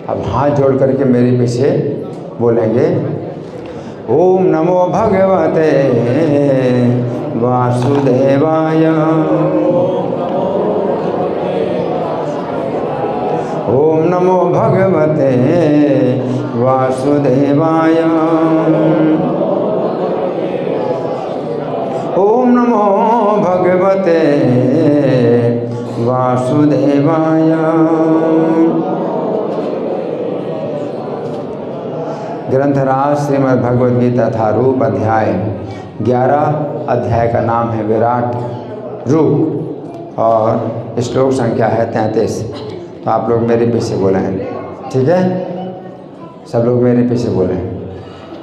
अब हाथ जोड़ करके मेरे पीछे बोलेंगे, ओम नमो भगवते वासुदेवाय, ओम नमो भगवते वासुदेवाय, ओम नमो भगवते वासुदेवाय। ग्रंथराज श्रीमद् भगवद गीता था रूप अध्याय 11, अध्याय का नाम है विराट रूप और श्लोक संख्या है 33। तो आप लोग मेरे पीछे बोलें, ठीक है? सब लोग मेरे पीछे बोलें।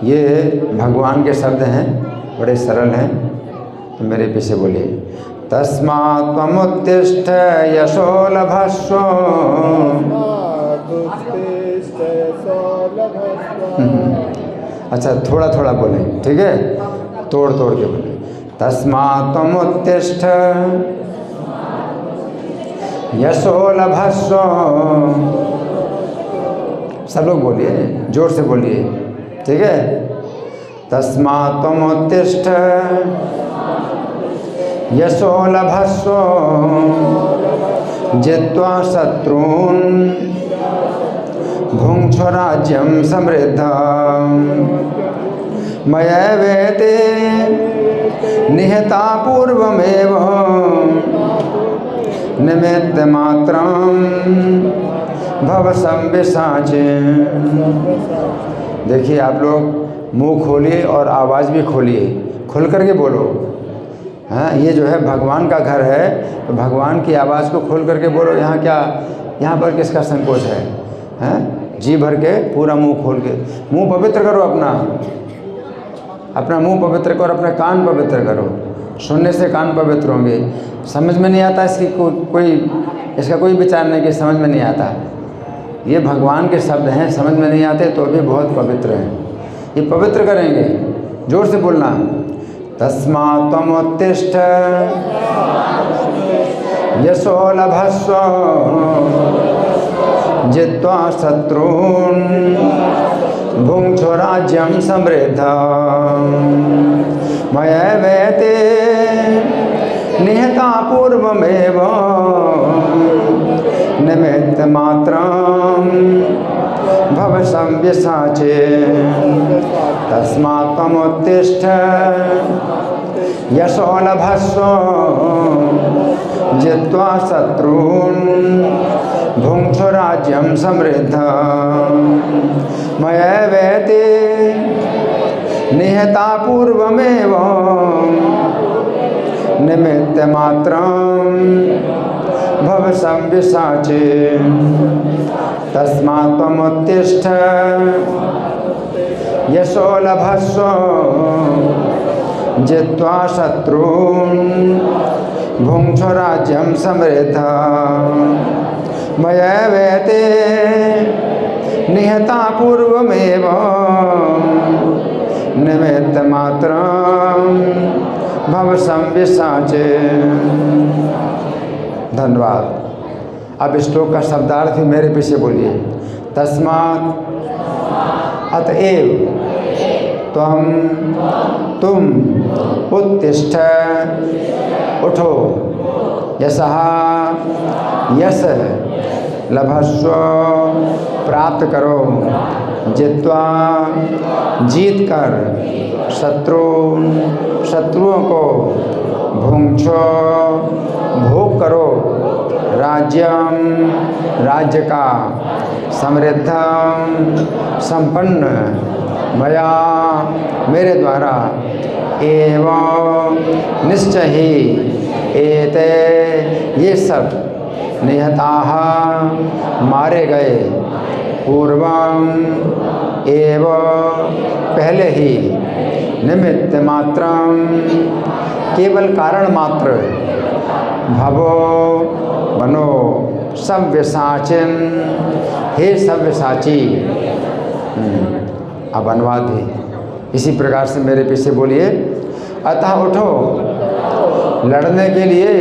ये भगवान के शब्द हैं, बड़े सरल हैं, तो मेरे पीछे बोलिए। तस्मात् त्वमुत्तिष्ठ यशो लभस्व, अच्छा थोड़ा थोड़ा बोलें, ठीक है? तोड़ तोड़ के बोलें। तस्मात् त्वमुत्तिष्ठ यशो लभस्व, सब लोग बोलिए, जोर से बोलिए, ठीक है? तस्मात् त्वमुत्तिष्ठ यशो लभस्व जित्वा शत्रून् भुङ्क्ष्व राज्यं समृद्धम् मयैवेते निहता पूर्वमेव निमित्तमात्रं भव संविसाचे। देखिए आप लोग मुंह खोलिए और आवाज़ भी खोलिए, खुल करके बोलो। हाँ, ये जो है भगवान का घर है, तो भगवान की आवाज़ को खोल करके बोलो। यहाँ क्या, यहाँ पर किसका संकोच है? हैं? जी भर के पूरा मुंह खोल के, मुंह पवित्र करो, अपना मुंह पवित्र करो, अपने कान पवित्र करो। सुनने से कान पवित्र होंगे। समझ में नहीं आता इसकी इसका कोई विचार नहीं कि समझ में नहीं आता। ये भगवान के शब्द हैं, समझ में नहीं आते तो भी बहुत पवित्र हैं। ये पवित्र करेंगे, जोर से बोलना। तस्मात् त्वमुत्तिष्ठ यशो लभस्व जित्वा शत्रून् भुङ्क्ष्व राज्यं समृद्धम् मयैवेते निहता पूर्वमेव निमित्तमात्रं भव संविसाचे। तस्मात् त्वमुत्तिष्ठ यशो लभस्व जित्वा शत्रून् भुङ्क्ष्व राज्यं समृद्धम् मयैवेते निहता पूर्वमेव निमित्तमात्रं भव संविसाचे। तस्मात् त्वमुत्तिष्ठ यशो लभस्व जित्वा शत्रून् भुङ्क्ष्व राज्यं समृद्धम् मयैवेते निहता पूर्वमेव निमित्तमात्रं भव संविसाचे। धन्यवाद। अब श्लोक का शब्दार्थ मेरे पीछे बोलिए। तस्मात् अतएव तुम उत्तिष्ठ उठो, यशः यश लभस्व प्राप्त करो, जित्वा जीत कर, शत्रुओं को भुङ्क्ष्व भोग करो, राज्यम राज्य का, समृद्धम संपन्न, मया मेरे द्वारा, एवं निश्चय ही, एते ये सब, निहताः मारे गए, पूर्वम एवं पहले ही, निमित्त मात्रम केवल कारण मात्र, भवो बनो, सव्यसाचिन हे सव्यसाची। अब अनुवाद भी इसी प्रकार से मेरे पीछे बोलिए। अतः उठो, लड़ने के लिए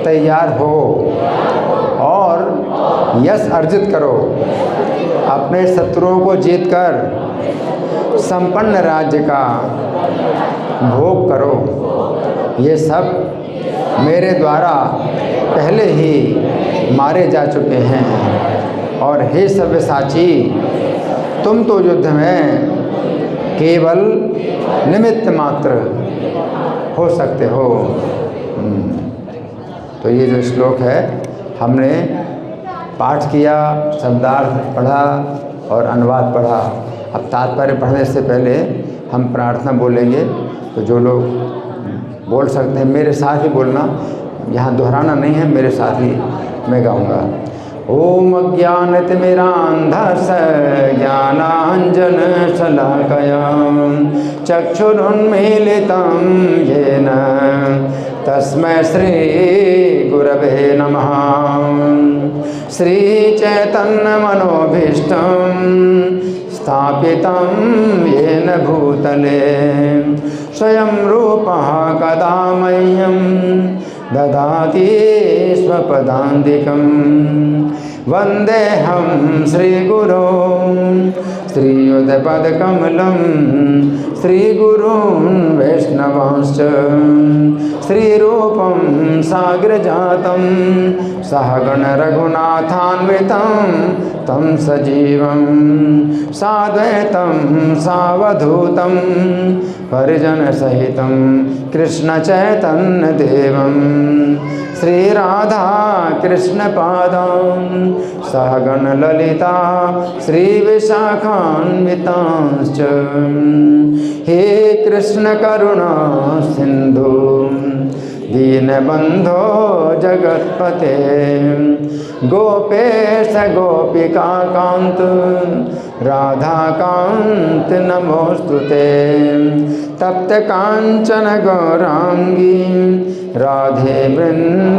तैयार हो और यश अर्जित करो, अपने शत्रुओं को जीतकर संपन्न राज्य का भोग करो। ये सब मेरे द्वारा पहले ही मारे जा चुके हैं। और हे सव्यसाची, तुम तो युद्ध में केवल निमित्त मात्र हो सकते हो। तो ये जो श्लोक है हमने पाठ किया, शब्दार्थ पढ़ा और अनुवाद पढ़ा। अब तात्पर्य पढ़ने से पहले हम प्रार्थना बोलेंगे, तो जो लोग बोल सकते हैं मेरे साथ ही बोलना, यहाँ दोहराना नहीं है, मेरे साथ ही मैं गाऊंगा। ओम अज्ञानतिमिरान्धस्य ज्ञानाञ्जनशलाकया चक्षुरुन्मीलितं येन तस्मै श्रीगुरवे नमः। श्रीचैतन्यमनोभीष्टं स्थापितं येन भूतले स्वयं रूपः कदा मह्यं ददाति स्वपदान्तिकं। वन्देऽहं श्रीगुरो श्रीयुतपदकमलं श्रीगुरून् वैष्णवांश्च श्रीरूपं साग्रजातं सहगण रघुनाथान्वितं तं सजीवं साद्वैतं सावधूतं परिजनसहितं कृष्णचैतन्यदेवं श्रीराधा कृष्णपादां सहगण ललिता श्रीविशाखान्वितांश्च। हे कृष्ण करुणा सिन्धु दीनबन्धो जगत्पते गोपेश गोपिकान्त राधाकान्त नमोस्तुते। तप्त कांचन गौरांगी राधे वृंदावनेश्वरी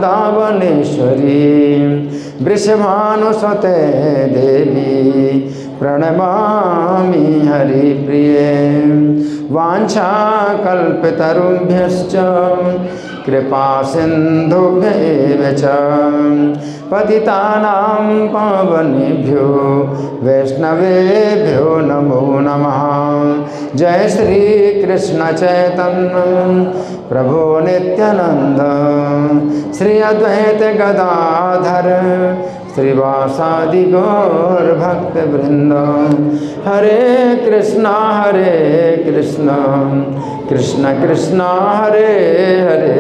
वृषभानुसुते देवी प्रणमामि हरिप्रिये। वाञ्छाकल्पतरुभ्यश्च कृपा सिन्धुभ्येव च पतितानां पावनेभ्यो वैष्णवेभ्यो नमो नमः। जय श्री कृष्ण चैतन्य प्रभो नित्यानंद श्री अद्वैत गदाधर श्रीवासादि गौर भक्त वृंद। हरे कृष्णा कृष्ण कृष्ण हरे हरे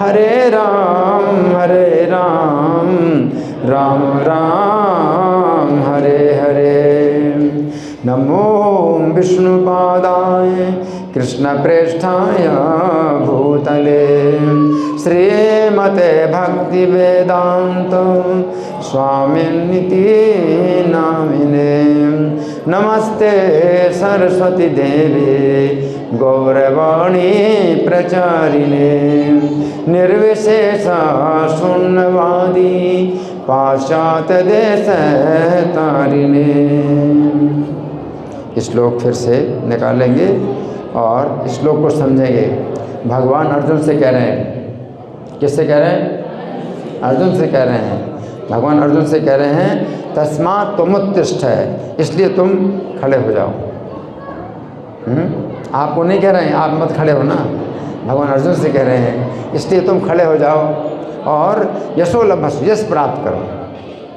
हरे राम राम राम हरे हरे। नमो विष्णुपादाय कृष्णप्रेष्ठाय भूतले श्रीमते भक्तिवेदांत स्वामिनिति नामिने। नमस्ते सरस्वती देवे गौरवाणी प्रचारिणे निर्विशेषा शून्यवादी पाश्चात्य देश तारिणे। श्लोक फिर से निकालेंगे और श्लोक को समझेंगे। भगवान अर्जुन से कह रहे हैं, किससे कह रहे हैं? अर्जुन से कह रहे हैं। भगवान अर्जुन से कह रहे हैं तस्मात् त्वमुत्तिष्ठ है, इसलिए तुम खड़े हो जाओ। आपको नहीं कह रहे हैं आप मत खड़े हो ना, भगवान अर्जुन से कह रहे हैं इसलिए तुम खड़े हो जाओ और यशो लभस्व, यश प्राप्त करो।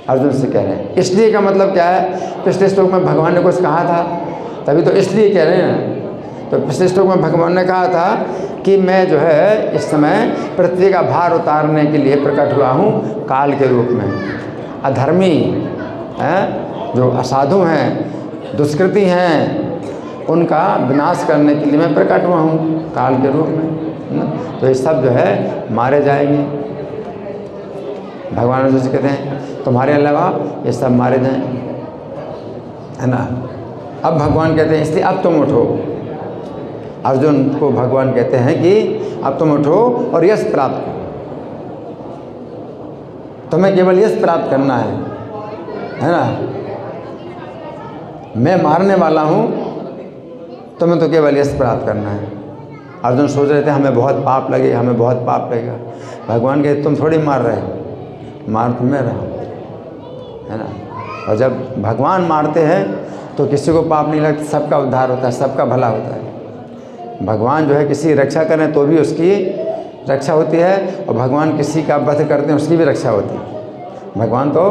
अर्जुन से कह रहे हैं। इसलिए का मतलब क्या है? पिछले श्लोक में भगवान ने कुछ कहा था, तभी तो इसलिए कह रहे हैं। तो पिछले श्लोक में भगवान ने कहा था कि मैं जो है इस समय पृथ्वी का भार उतारने के लिए प्रकट हुआ हूँ काल के रूप में। अधर्मी हैं, जो असाधु हैं, दुष्कृति हैं, उनका विनाश करने के लिए मैं प्रकट हुआ हूँ काल के रूप में। तो ये सब जो है मारे जाएंगे। भगवान अर्जुन से कहते हैं तुम्हारे अलावा ये सब मारे जाएं, है ना। अब भगवान कहते हैं इसलिए अब तुम उठो। अर्जुन को भगवान कहते हैं कि अब तुम उठो और यश प्राप्त करो। तुम्हें केवल यश प्राप्त करना है ना। मैं मारने वाला हूँ, तुम्हें तो केवल यश प्राप्त करना है। अर्जुन सोच रहे थे हमें बहुत पाप लगेगा, हमें बहुत पाप लगेगा। भगवान कहते तुम थोड़ी मार रहे हो, मार तो मैं रहा हूँ। है ना। और जब भगवान मारते हैं तो किसी को पाप नहीं लगता, सबका उद्धार होता है, सबका भला होता है। भगवान जो है किसी की रक्षा करें तो भी उसकी रक्षा होती है, और भगवान किसी का वध करते हैं उसकी भी रक्षा होती है। भगवान तो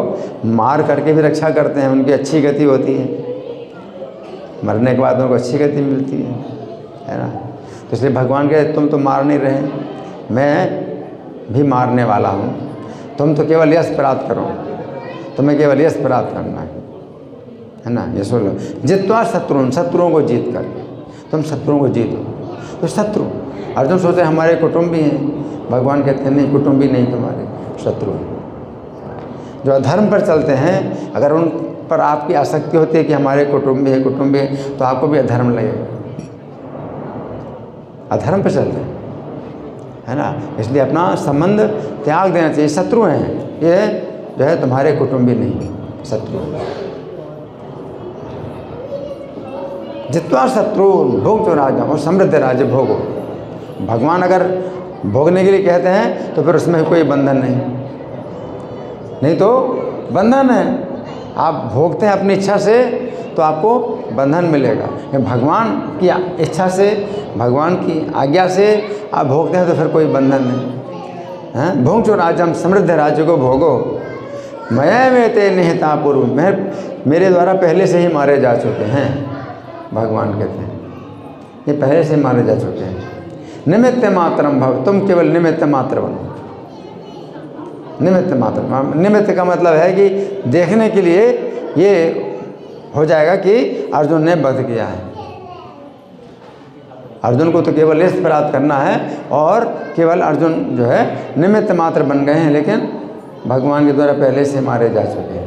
मार करके भी रक्षा करते हैं, उनकी अच्छी गति होती है, मरने के बाद उनको अच्छी गति मिलती है ना। तो इसलिए भगवान कहे तुम तो मार नहीं रहे, मैं भी मारने वाला हूँ, तुम तो केवल यश प्राप्त करो, तुम्हें केवल यश प्राप्त करना है ना। ये सुन लो, जित्वा शत्रुन, शत्रुओं को जीत कर, तुम शत्रुओं को जीतो। तो शत्रु अर्जुन सोचते हमारे कुटुंबी हैं, भगवान कहते हैं नहीं, कुटुंबी नहीं, तुम्हारे शत्रु हैं। जो अधर्म पर चलते हैं, अगर उन पर आपकी आसक्ति होती है कि हमारे कुटुंबी है, तो आपको भी अधर्म लगेगा। अधर्म पर चलते हैं, है ना। इसलिए अपना संबंध त्याग देना चाहिए। शत्रु हैं ये जो है, तुम्हारे कुटुंबी नहीं, शत्रु। जित्वा शत्रु भोग तो राजा, और समृद्ध राज्य भोगो। भगवान अगर भोगने के लिए कहते हैं तो फिर उसमें कोई बंधन नहीं तो बंधन है। आप भोगते हैं अपनी इच्छा से तो आपको बंधन मिलेगा। भगवान की इच्छा से, भगवान की आज्ञा से आप भोगते हैं तो फिर कोई बंधन नहीं है। भोग जो राज्यम, समृद्ध राज्य को भोगो। मैं में ते निहिता पूर्व, मेरे द्वारा पहले से ही मारे जा चुके हैं, भगवान कहते हैं, ये पहले से मारे जा चुके हैं। निमित्त मात्रम भव, तुम केवल निमित्त मात्र बनो। निमित्त मात्र, निमित्त का मतलब है कि देखने के लिए ये हो जाएगा कि अर्जुन ने वध किया है। अर्जुन को तो केवल यश प्राप्त करना है, और केवल अर्जुन जो है निमित्त मात्र बन गए हैं, लेकिन भगवान के द्वारा पहले से मारे जा चुके हैं।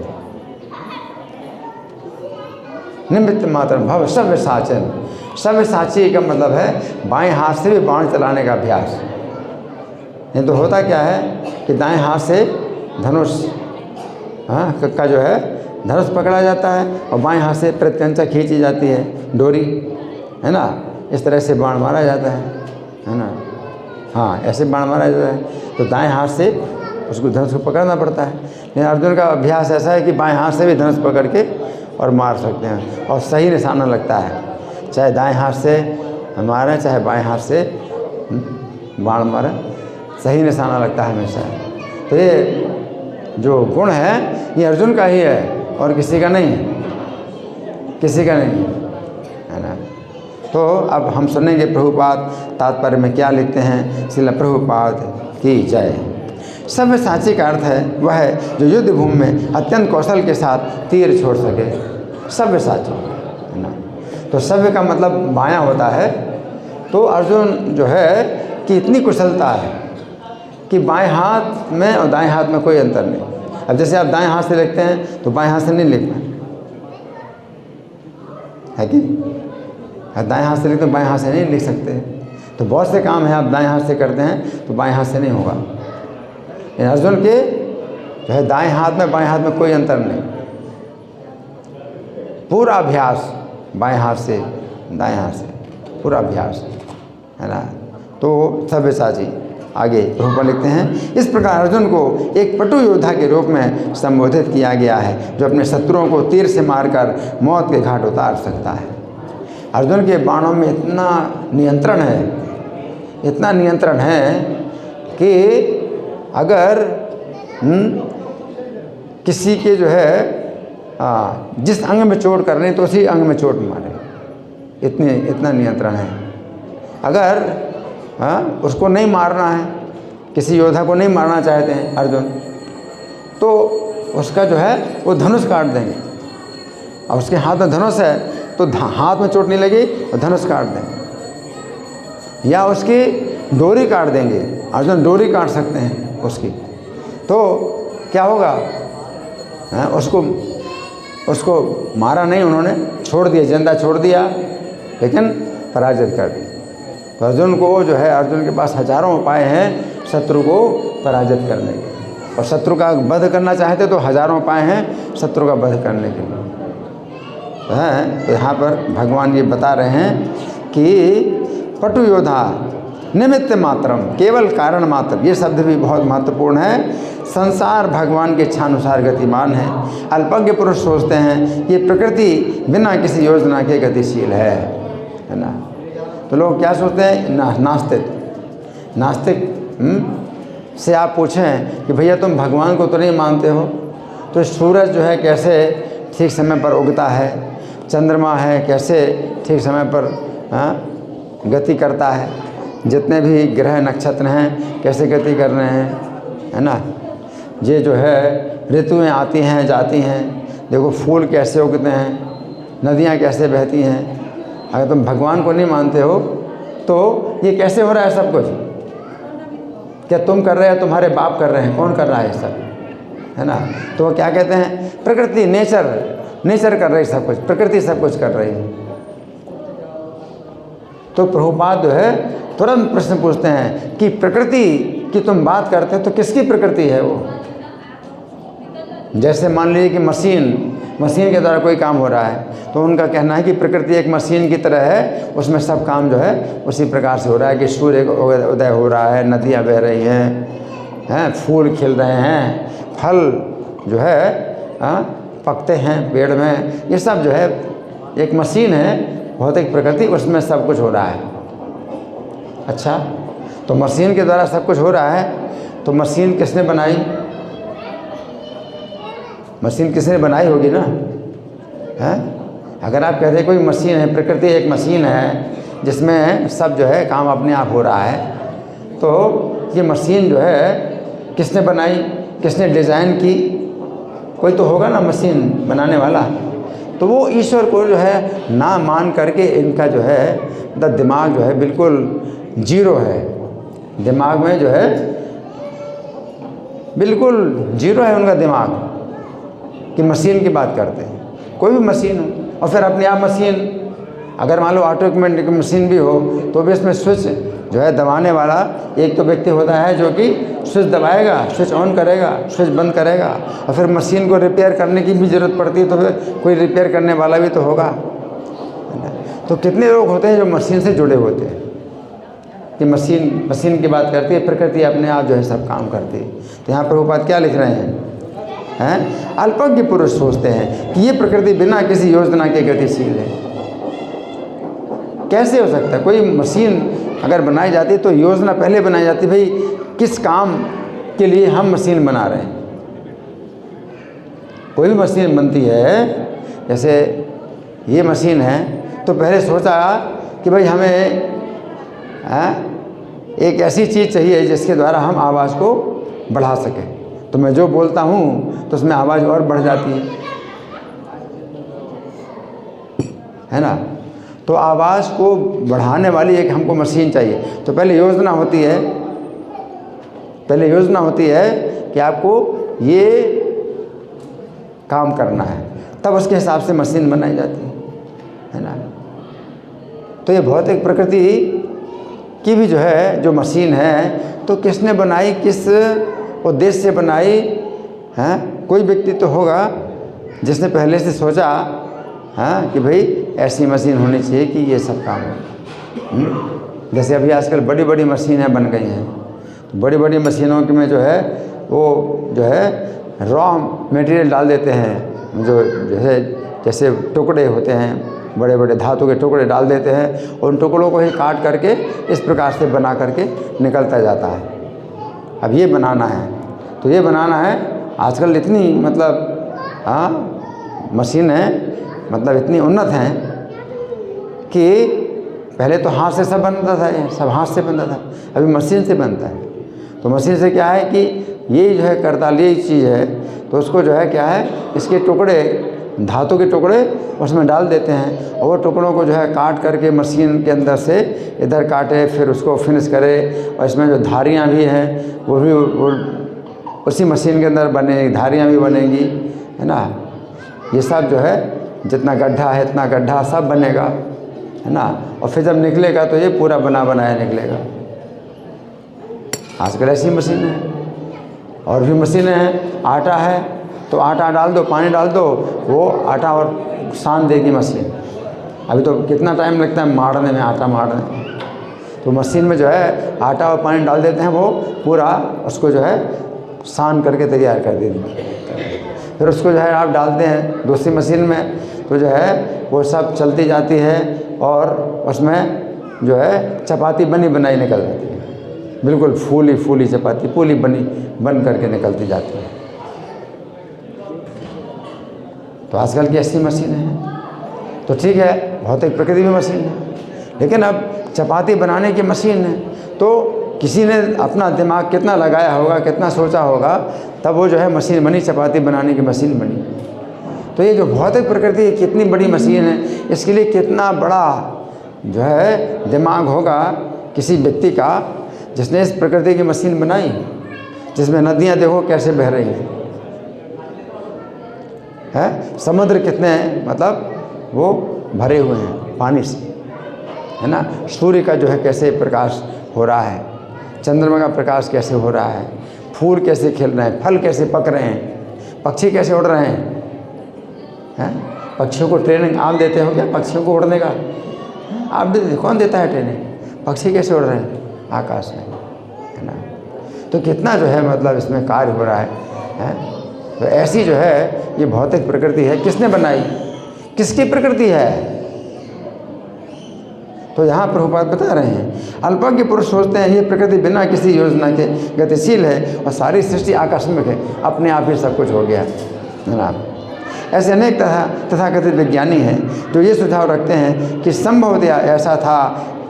निमित्त मात्र भव सव्यसाचन, सव्यसाची का मतलब है बाएं हाथ से भी बाण चलाने का अभ्यास। नहीं तो होता क्या है कि दाएं हाथ से धनुष का जो है धनुष पकड़ा जाता है, और बाएं हाथ से प्रत्यंचा खींची जाती है, डोरी, है ना। इस तरह से बाण मारा जाता है ना। हाँ, ऐसे बाण मारा जाता है, तो दाएं हाथ से उसको धनुष को पकड़ना पड़ता है। लेकिन अर्जुन का अभ्यास ऐसा है कि बाएं हाथ से भी धनुष पकड़ के और मार सकते हैं, और सही निशाना लगता है। चाहे दाएं हाथ से मारें, चाहे बाएं हाथ से बाण मारें, सही निशाना लगता है हमेशा। तो ये जो गुण है ये अर्जुन का ही है, और किसी का नहीं है, किसी का नहीं है ना। तो अब हम सुनेंगे प्रभुपाद तात्पर्य में क्या लिखते हैं। श्रील प्रभुपाद की जय। सव्यसाची का अर्थ है वह है जो युद्ध भूमि में अत्यंत कौशल के साथ तीर छोड़ सके, सव्यसाची, है ना। तो सव्य का मतलब बायां होता है। तो अर्जुन जो है कि इतनी कुशलता है कि बाएं हाथ में और दाएं हाथ में कोई अंतर नहीं। अब जैसे आप दाएं हाथ से लिखते हैं तो बाएं हाथ से नहीं लिख पाए, है कि दाएं हाथ से लिखते हैं, बाएं हाथ से नहीं लिख सकते। तो बहुत से काम है आप दाएं हाथ से करते हैं तो बाएं हाथ से नहीं होगा। अर्जुन के जो है दाएं हाथ में बाएं हाथ में कोई अंतर नहीं, पूरा अभ्यास बाएं हाथ से दाएं हाथ से, पूरा अभ्यास, है ना। तो सव्यसाची। आगे प्रभुपाद लिखते हैं, इस प्रकार अर्जुन को एक पटु योद्धा के रूप में संबोधित किया गया है, जो अपने शत्रुओं को तीर से मारकर मौत के घाट उतार सकता है। अर्जुन के बाणों में इतना नियंत्रण है, इतना नियंत्रण है कि अगर किसी के जो है जिस अंग में चोट करनी तो उसी अंग में चोट मारे, इतना नियंत्रण है। अगर उसको नहीं मारना है, किसी योद्धा को नहीं मारना चाहते हैं अर्जुन, तो उसका जो है वो धनुष काट देंगे। और उसके हाथ में धनुष है तो हाथ में चोट नहीं लगी तो धनुष काट देंगे, या उसकी डोरी काट देंगे। अर्जुन डोरी काट सकते हैं उसकी, तो क्या होगा, उसको मारा नहीं उन्होंने, छोड़ दिया, जिंदा छोड़ दिया, लेकिन पराजित कर दिया। तो अर्जुन को जो है, अर्जुन के पास हजारों उपाय हैं शत्रु को पराजित करने के, और शत्रु का वध करना चाहते तो हजारों उपाय हैं शत्रु का वध करने के लिए, हैं। तो यहाँ पर भगवान ये बता रहे हैं कि पटु योद्धा निमित्त मात्रम, केवल कारण मात्र। ये शब्द भी बहुत महत्वपूर्ण है। संसार भगवान के इच्छानुसार गतिमान है। अल्पज्ञ पुरुष सोचते हैं ये प्रकृति बिना किसी योजना के गतिशील है ना। तो लोग क्या सोचते हैं, नास्तिक से आप पूछें कि भैया तुम भगवान को तो नहीं मानते हो, तो सूरज जो है कैसे ठीक समय पर उगता है, चंद्रमा है कैसे ठीक समय पर गति करता है, जितने भी ग्रह नक्षत्र हैं कैसे गति कर रहे हैं, है ना। ये जो है ऋतुएं आती हैं जाती हैं, देखो फूल कैसे उगते हैं, नदियाँ कैसे बहती हैं। अगर तुम भगवान को नहीं मानते हो तो ये कैसे हो रहा है सब कुछ? क्या तुम कर रहे हो, तुम्हारे बाप कर रहे हैं, कौन कर रहा है सब, है ना। तो वो क्या कहते हैं, प्रकृति, नेचर कर रही सब कुछ, प्रकृति सब कुछ कर रही है। तो प्रभुपाद जो है तुरंत प्रश्न पूछते हैं कि प्रकृति की तुम बात करते हो तो किसकी प्रकृति है वो? जैसे मान लीजिए कि मशीन के द्वारा कोई काम हो रहा है, तो उनका कहना है कि प्रकृति एक मशीन की तरह है, उसमें सब काम जो है उसी प्रकार से हो रहा है कि सूर्य उदय हो रहा है, नदियाँ बह रही हैं, फूल खिल रहे हैं, फल जो है पकते हैं पेड़ में। ये सब जो है एक मशीन है, भौतिक प्रकृति, उसमें सब कुछ हो रहा है। अच्छा, तो मशीन के द्वारा सब कुछ हो रहा है, तो मशीन किसने बनाई? मशीन किसने बनाई होगी ना, है। अगर आप कहते हैं कोई मशीन है, प्रकृति एक मशीन है जिसमें सब जो है काम अपने आप हो रहा है, तो ये मशीन जो है किसने बनाई, किसने डिज़ाइन की? कोई तो होगा ना मशीन बनाने वाला। तो वो ईश्वर को जो है ना मान करके इनका जो है दिमाग जो है बिल्कुल जीरो है, दिमाग में जो है बिल्कुल जीरो है उनका दिमाग, कि मशीन की बात करते हैं। कोई भी मशीन हो, और फिर अपने आप मशीन, अगर मान लो ऑटोमेटिक मशीन भी हो तो भी इसमें स्विच जो है दबाने वाला एक तो व्यक्ति होता है जो कि स्विच दबाएगा, स्विच ऑन करेगा, स्विच बंद करेगा। और फिर मशीन को रिपेयर करने की भी ज़रूरत पड़ती है, तो फिर कोई रिपेयर करने वाला भी तो होगा। तो कितने लोग होते हैं जो मशीन से जुड़े होते हैं, कि मशीन की बात करती है, प्रकृति अपने आप जो है सब काम करती है। तो यहाँ प्रभुपाद क्या लिख रहे हैं? अल्पज्ञ पुरुष सोचते हैं कि ये प्रकृति बिना किसी योजना के गतिशील है। कैसे हो सकता है? कोई मशीन अगर बनाई जाती तो योजना पहले बनाई जाती, भाई किस काम के लिए हम मशीन बना रहे हैं। कोई भी मशीन बनती है, जैसे ये मशीन है, तो पहले सोचा कि भाई हमें एक ऐसी चीज़ चाहिए जिसके द्वारा हम आवाज़ को बढ़ा सकें। तो मैं जो बोलता हूँ तो उसमें आवाज़ और बढ़ जाती है ना। तो आवाज़ को बढ़ाने वाली एक हमको मशीन चाहिए। तो पहले योजना होती है कि आपको ये काम करना है, तब उसके हिसाब से मशीन बनाई जाती है ना। तो ये भौतिक प्रकृति की भी जो है जो मशीन है, तो किसने बनाई, किस उद्देश्य से बनाई है? कोई व्यक्ति तो होगा जिसने पहले से सोचा कि भाई ऐसी मशीन होनी चाहिए कि ये सब काम हो। जैसे अभी आजकल बड़ी बड़ी मशीनें बन गई हैं, तो बड़ी बड़ी मशीनों में जो है वो जो है रॉ मटेरियल डाल देते हैं, जो जैसे टुकड़े होते हैं, बड़े बड़े धातु के टुकड़े डाल देते हैं, और उन टुकड़ों को ही काट करके इस प्रकार से बना करके निकलता जाता है। अब ये बनाना है, तो ये बनाना है। आजकल इतनी मतलब मशीनें मतलब इतनी उन्नत हैं कि पहले तो हाथ से सब बनता था, सब हाथ से बनता था, अभी मशीन से बनता है। तो मशीन से क्या है कि ये जो है करताल ये चीज़ है, तो उसको जो है क्या है, इसके टुकड़े, धातु के टुकड़े उसमें डाल देते हैं, और वो टुकड़ों को जो है काट करके मशीन के अंदर से इधर काटे, फिर उसको फिनिश करे, और इसमें जो धारियाँ भी हैं वो भी उसी मशीन के अंदर बनेगी, धारियाँ भी बनेगी, है ना। ये सब जो है जितना गड्ढा है इतना गड्ढा सब बनेगा, है ना। और फिर जब निकलेगा तो ये पूरा बना बनाया निकलेगा। आजकल ऐसी मशीनें हैं, और भी मशीनें हैं। आटा है तो आटा डाल दो, पानी डाल दो, वो आटा और सान देगी मशीन। अभी तो कितना टाइम लगता है मारने में, आटा मारने में, तो मशीन में जो है आटा और पानी डाल देते हैं, वो पूरा उसको जो है सान करके तैयार कर देती है। फिर उसको जो है आप डालते हैं दूसरी मशीन में, तो जो है वो सब चलती जाती है और उसमें जो है चपाती बनी बनाई निकल जाती है, बिल्कुल फूली फूली चपाती फूली बन करके निकलती जाती है। तो आजकल की ऐसी मशीनें हैं, तो ठीक है भौतिक प्रकृति में मशीन है, लेकिन अब चपाती बनाने की मशीन है, तो किसी ने अपना दिमाग कितना लगाया होगा, कितना सोचा होगा, तब वो जो है मशीन बनी, चपाती बनाने की मशीन बनी। तो ये जो भौतिक प्रकृति कितनी बड़ी मशीन है, इसके लिए कितना बड़ा जो है दिमाग होगा किसी व्यक्ति का जिसने इस प्रकृति की मशीन बनाई, जिसमें नदियाँ देखो कैसे बह रही हैं, समुद्र कितने मतलब वो भरे हुए हैं पानी से, है ना। सूर्य का जो है कैसे प्रकाश हो रहा है, चंद्रमा का प्रकाश कैसे हो रहा है, फूल कैसे खिल रहे हैं, फल कैसे पक रहे हैं, पक्षी कैसे उड़ रहे हैं। पक्षियों को ट्रेनिंग आप देते हो क्या, पक्षियों को उड़ने का आप देते, कौन देता है ट्रेनिंग, पक्षी कैसे उड़ रहे हैं आकाश में, है ना। तो कितना जो है मतलब इसमें कार्य हो रहा है। तो ऐसी जो है ये भौतिक प्रकृति है, किसने बनाई, किसकी प्रकृति है। तो यहाँ प्रभुपाद बता रहे हैं, अल्पज्ञ पुरुष सोचते हैं ये प्रकृति बिना किसी योजना के गतिशील है और सारी सृष्टि आकस्मिक है, अपने आप ही सब कुछ हो गया, है ना। ऐसे अनेक तथाकथित विज्ञानी हैं जो ये सुझाव रखते हैं कि संभवतया ऐसा था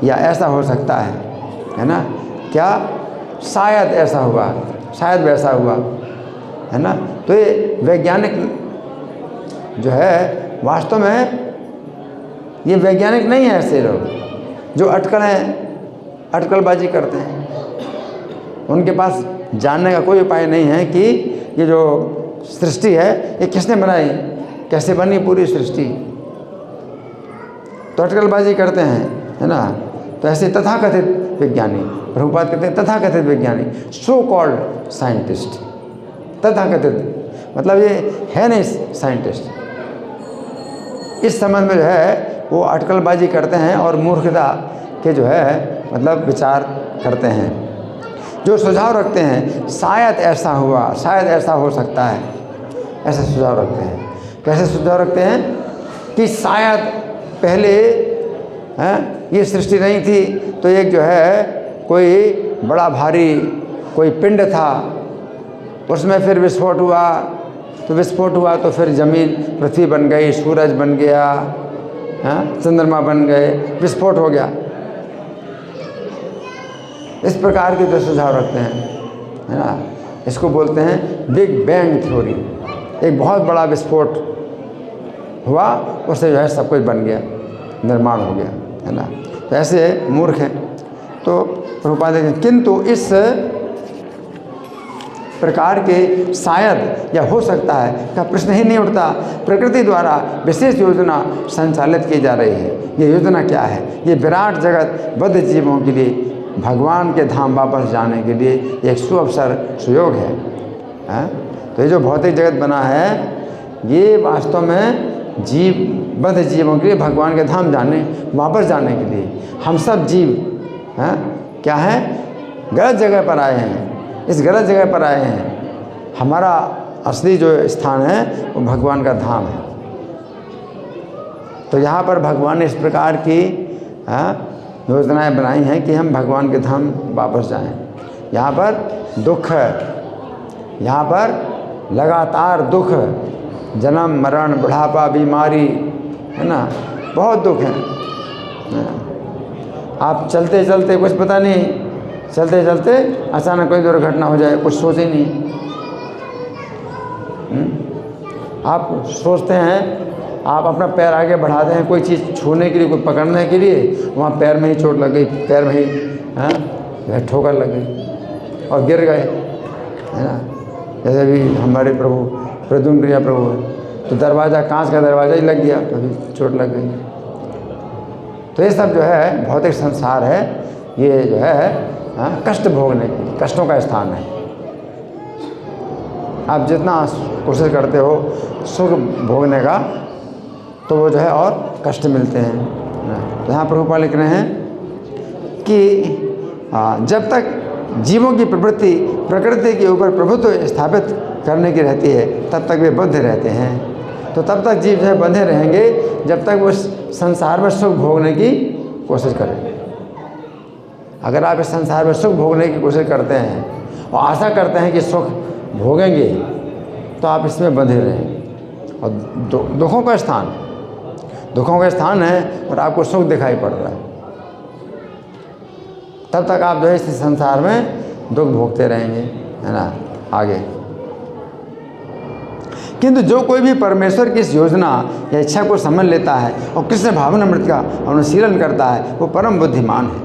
या ऐसा हो सकता है ना, क्या शायद ऐसा हुआ, शायद वैसा हुआ, है ना। तो ये वैज्ञानिक जो है वास्तव में ये वैज्ञानिक नहीं है, ऐसे लोग जो अटकलबाजी करते हैं, उनके पास जानने का कोई उपाय नहीं है कि ये जो सृष्टि है ये किसने बनाई, कैसे बनी पूरी सृष्टि, तो अटकलबाजी करते हैं, है ना। तो ऐसे तथाकथित विज्ञानी, प्रभुपाद कहते हैं तथाकथित विज्ञानी, सो कॉल्ड साइंटिस्ट, तथाकथित मतलब ये है नहीं साइंटिस्ट, इस संबंध में जो है वो अटकलबाजी करते हैं और मूर्खता के जो है मतलब विचार करते हैं, जो सुझाव रखते हैं शायद ऐसा हुआ, शायद ऐसा हो सकता है, ऐसे सुझाव रखते हैं। कैसे सुझाव रखते हैं कि शायद पहले ये सृष्टि नहीं थी, तो एक जो है कोई बड़ा भारी कोई पिंड था, उसमें फिर विस्फोट हुआ, तो विस्फोट हुआ तो फिर ज़मीन पृथ्वी बन गई, सूरज बन गया, चंद्रमा बन गए, विस्फोट हो गया। इस प्रकार के जो सुझाव रखते हैं, है ना, इसको बोलते हैं बिग बैंग थ्योरी। एक बहुत बड़ा विस्फोट हुआ, उससे जो है सब कुछ बन गया, निर्माण हो गया, है ना। तो ऐसे मूर्ख हैं। तो प्रभुपाद कहते हैं किंतु इस प्रकार के शायद या हो सकता है का प्रश्न ही नहीं उठता। प्रकृति द्वारा विशेष योजना संचालित की जा रही है। ये योजना क्या है? ये विराट जगत बद्ध जीवों के लिए भगवान के धाम वापस जाने के लिए एक सुअवसर सुयोग है। तो ये जो भौतिक जगत बना है ये वास्तव में बद्ध जीवों के लिए भगवान के धाम जाने वापस जाने के लिए हम सब जीव क्या है, गलत जगह पर आए हैं। इस गलत जगह पर आए हैं। हमारा असली जो स्थान है वो भगवान का धाम है। तो यहाँ पर भगवान ने इस प्रकार की योजनाएं बनाई हैं कि हम भगवान के धाम वापस जाएं। यहाँ पर दुख है, यहाँ पर लगातार दुख, जन्म मरण बुढ़ापा बीमारी, है ना, बहुत दुख है। आप चलते चलते कुछ पता नहीं, चलते चलते अचानक कोई दुर्घटना हो जाए, कुछ सोचे नहीं। आप सोचते हैं, आप अपना पैर आगे बढ़ाते हैं कोई चीज़ छूने के लिए, कोई पकड़ने के लिए, वहाँ पैर में ही चोट लग गई, पैर में ही ठोकर लग गई और गिर गए, है ना। जैसे भी हमारे प्रभु प्रद्युम्न प्रिया प्रभु है, तो दरवाज़ा, कांच का दरवाज़ा ही लग गया तो अभी चोट लग गई। तो ये सब जो है भौतिक संसार है, ये जो है कष्ट भोगने की, कष्टों का स्थान है। आप जितना कोशिश करते हो सुख भोगने का, तो वो जो है और कष्ट मिलते हैं। तो यहाँ प्रभुपाद लिख रहे हैं कि जब तक जीवों की प्रवृत्ति प्रकृति के ऊपर प्रभुत्व स्थापित करने की रहती है तब तक वे बद्ध रहते हैं। तो तब तक जीव जो है बंधे रहेंगे जब तक वो संसार में सुख भोगने की कोशिश करें। अगर आप इस संसार में सुख भोगने की कोशिश करते हैं और आशा करते हैं कि सुख भोगेंगे तो आप इसमें बंधे रहें। और दुखों का स्थान है और आपको सुख दिखाई पड़ रहा है, तब तक आप जो है इस संसार में दुख भोगते रहेंगे, है ना। आगे, किंतु जो कोई भी परमेश्वर की इस योजना या इच्छा को समझ लेता है और कृष्ण भावनामृत का अनुशीलन करता है वो परम बुद्धिमान है।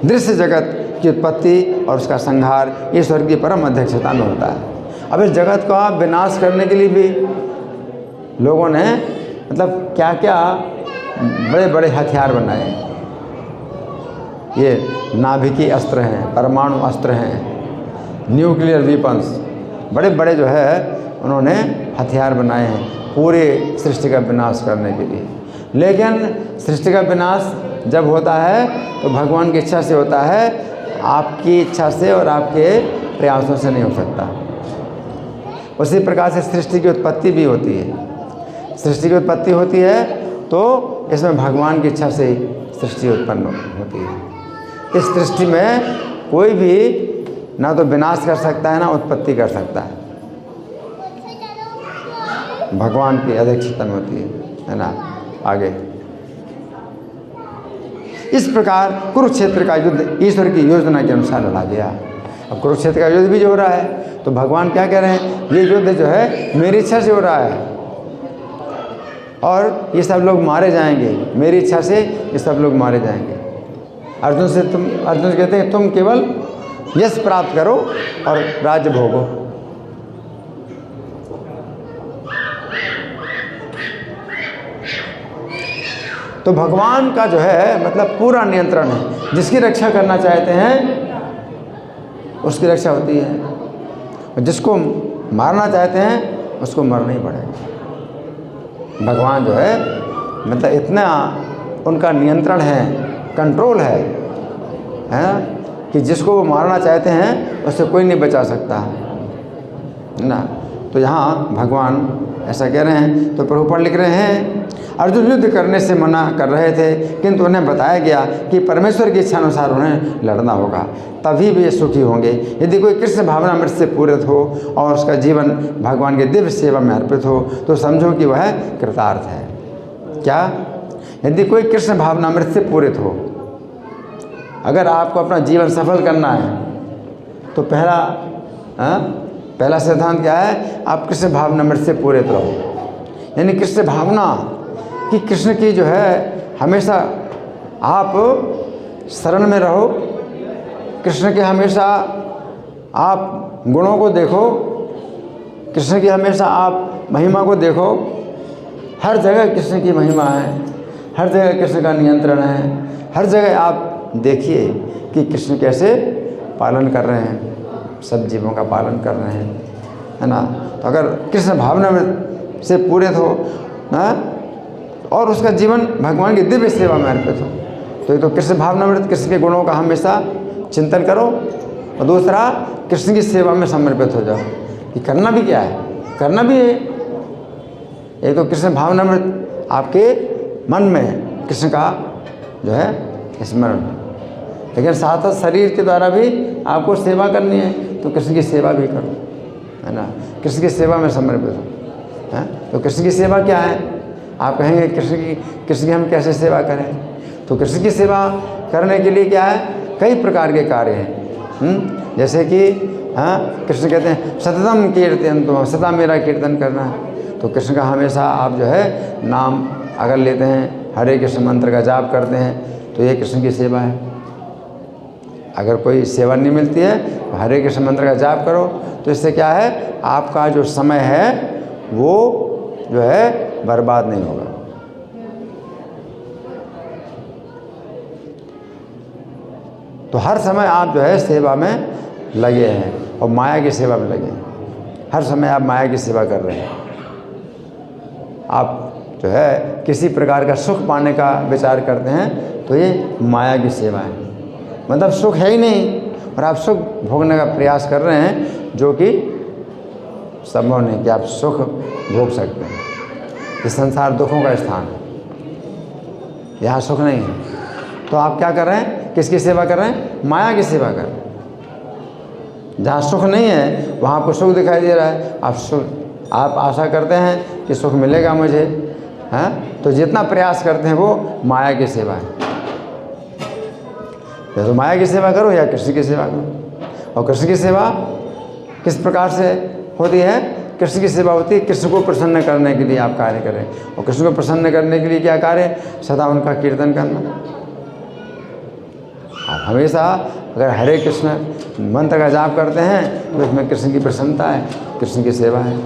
दृश्य जगत की उत्पत्ति और उसका संहार ईश्वर की परम अध्यक्षता में होता है। अब इस जगत का विनाश करने के लिए भी लोगों ने मतलब क्या क्या बड़े बड़े हथियार बनाए। ये नाभिकीय अस्त्र हैं, परमाणु अस्त्र हैं, न्यूक्लियर वीपन्स, बड़े बड़े जो है उन्होंने हथियार बनाए हैं पूरे सृष्टि का विनाश करने के लिए। लेकिन सृष्टि का विनाश जब होता है तो भगवान की इच्छा से होता है, आपकी इच्छा से और आपके प्रयासों से नहीं हो सकता। उसी प्रकार से सृष्टि की उत्पत्ति भी होती है। सृष्टि की उत्पत्ति होती है तो इसमें भगवान की इच्छा से ही सृष्टि उत्पन्न होती है। इस सृष्टि में कोई भी ना तो विनाश कर सकता है ना उत्पत्ति कर सकता है, भगवान की अध्यक्षता में होती है ना। आगे, इस प्रकार कुरुक्षेत्र का युद्ध ईश्वर की योजना के अनुसार लड़ा गया। अब कुरुक्षेत्र का युद्ध भी जो हो रहा है तो भगवान क्या कह रहे हैं, ये युद्ध जो है मेरी इच्छा से हो रहा है और ये सब लोग मारे जाएंगे, मेरी इच्छा से ये सब लोग मारे जाएंगे। अर्जुन कहते हैं तुम केवल यश प्राप्त करो और राज्य भोगो। तो भगवान का जो है मतलब पूरा नियंत्रण है। जिसकी रक्षा करना चाहते हैं उसकी रक्षा होती है, और जिसको मारना चाहते हैं उसको मरना ही पड़ेगा। भगवान जो है मतलब इतना उनका नियंत्रण है, कंट्रोल है कि जिसको वो मारना चाहते हैं उससे कोई नहीं बचा सकता, है ना। तो यहाँ भगवान ऐसा कह रहे हैं। तो प्रभुपाद लिख रहे हैं, अर्जुन युद्ध करने से मना कर रहे थे किंतु उन्हें बताया गया कि परमेश्वर की इच्छा अनुसार उन्हें लड़ना होगा, तभी वे सुखी होंगे। यदि कोई कृष्ण भावनामृत से पूरित हो और उसका जीवन भगवान की दिव्य सेवा में अर्पित हो तो समझो कि वह कृतार्थ है। क्या? यदि कोई कृष्ण भावनामृत से पूरित हो, अगर आपको अपना जीवन सफल करना है तो पहला सिद्धांत क्या है, आप कृष्ण भावनामृत से पूरित रहो। यानी कृष्ण भावना कि कृष्ण की जो है हमेशा आप शरण में रहो, कृष्ण के हमेशा आप गुणों को देखो, कृष्ण की हमेशा आप महिमा को देखो। हर जगह कृष्ण की महिमा है, हर जगह कृष्ण का नियंत्रण है। हर जगह आप देखिए कि कृष्ण कैसे पालन कर रहे हैं, सब जीवों का पालन कर रहे हैं, है ना। तो अगर कृष्ण भावना में से पूरित हो और उसका जीवन भगवान की दिव्य सेवा में अर्पित हो तो ये तो कृष्ण भावनामृत, कृष्ण के गुणों का हमेशा चिंतन करो, और दूसरा कृष्ण की सेवा में समर्पित हो जाओ। कि करना भी क्या है, करना भी है। एक तो कृष्ण भावनामृत आपके मन में कृष्ण का जो है स्मरण, लेकिन साथ साथ शरीर के द्वारा भी आपको सेवा करनी है तो कृष्ण की सेवा भी करो, है ना। कृष्ण की सेवा में समर्पित हो। तो कृष्ण की सेवा क्या है? आप कहेंगे कृष्ण की हम कैसे सेवा करें? तो कृष्ण की सेवा करने के लिए क्या है, कई प्रकार के कार्य हैं। जैसे कि कृष्ण कहते हैं सततम कीर्तन, तो सदा मेरा कीर्तन करना है। तो कृष्ण का हमेशा आप जो है नाम अगर लेते हैं, हरे कृष्ण मंत्र का जाप करते हैं तो ये कृष्ण की सेवा है। अगर कोई सेवा नहीं मिलती है तो हरे कृष्ण मंत्र का जाप करो, तो इससे क्या है, आपका जो समय है वो जो है बर्बाद नहीं होगा। तो हर समय आप जो है सेवा में लगे हैं और माया की सेवा में लगे हैं। हर समय आप माया की सेवा कर रहे हैं। आप जो है किसी प्रकार का सुख पाने का विचार करते हैं तो ये माया की सेवा है। मतलब सुख है ही नहीं, और आप सुख भोगने का प्रयास कर रहे हैं, जो कि संभव नहीं कि आप सुख भोग सकते हैं। इस संसार दुखों का स्थान है, यहाँ सुख नहीं है। तो आप क्या कर रहे हैं? किसकी सेवा कर रहे हैं? माया की सेवा कर रहे हैं। जहाँ सुख नहीं है वहाँ आपको सुख दिखाई दे रहा है, आप आशा करते हैं कि सुख मिलेगा मुझे, हैं? तो जितना प्रयास करते हैं वो माया की सेवा है। या तो माया की सेवा करो या कृष्ण की सेवा करो। और कृष्ण की सेवा किस प्रकार से होती है? कृष्ण की सेवा होती है कृष्ण को प्रसन्न करने के लिए आप कार्य करें। और कृष्ण को प्रसन्न करने के लिए क्या कार्य? सदा उनका कीर्तन करना। आप हमेशा अगर हरे कृष्ण मंत्र का जाप करते हैं तो इसमें कृष्ण की प्रसन्नता है, कृष्ण की सेवा है।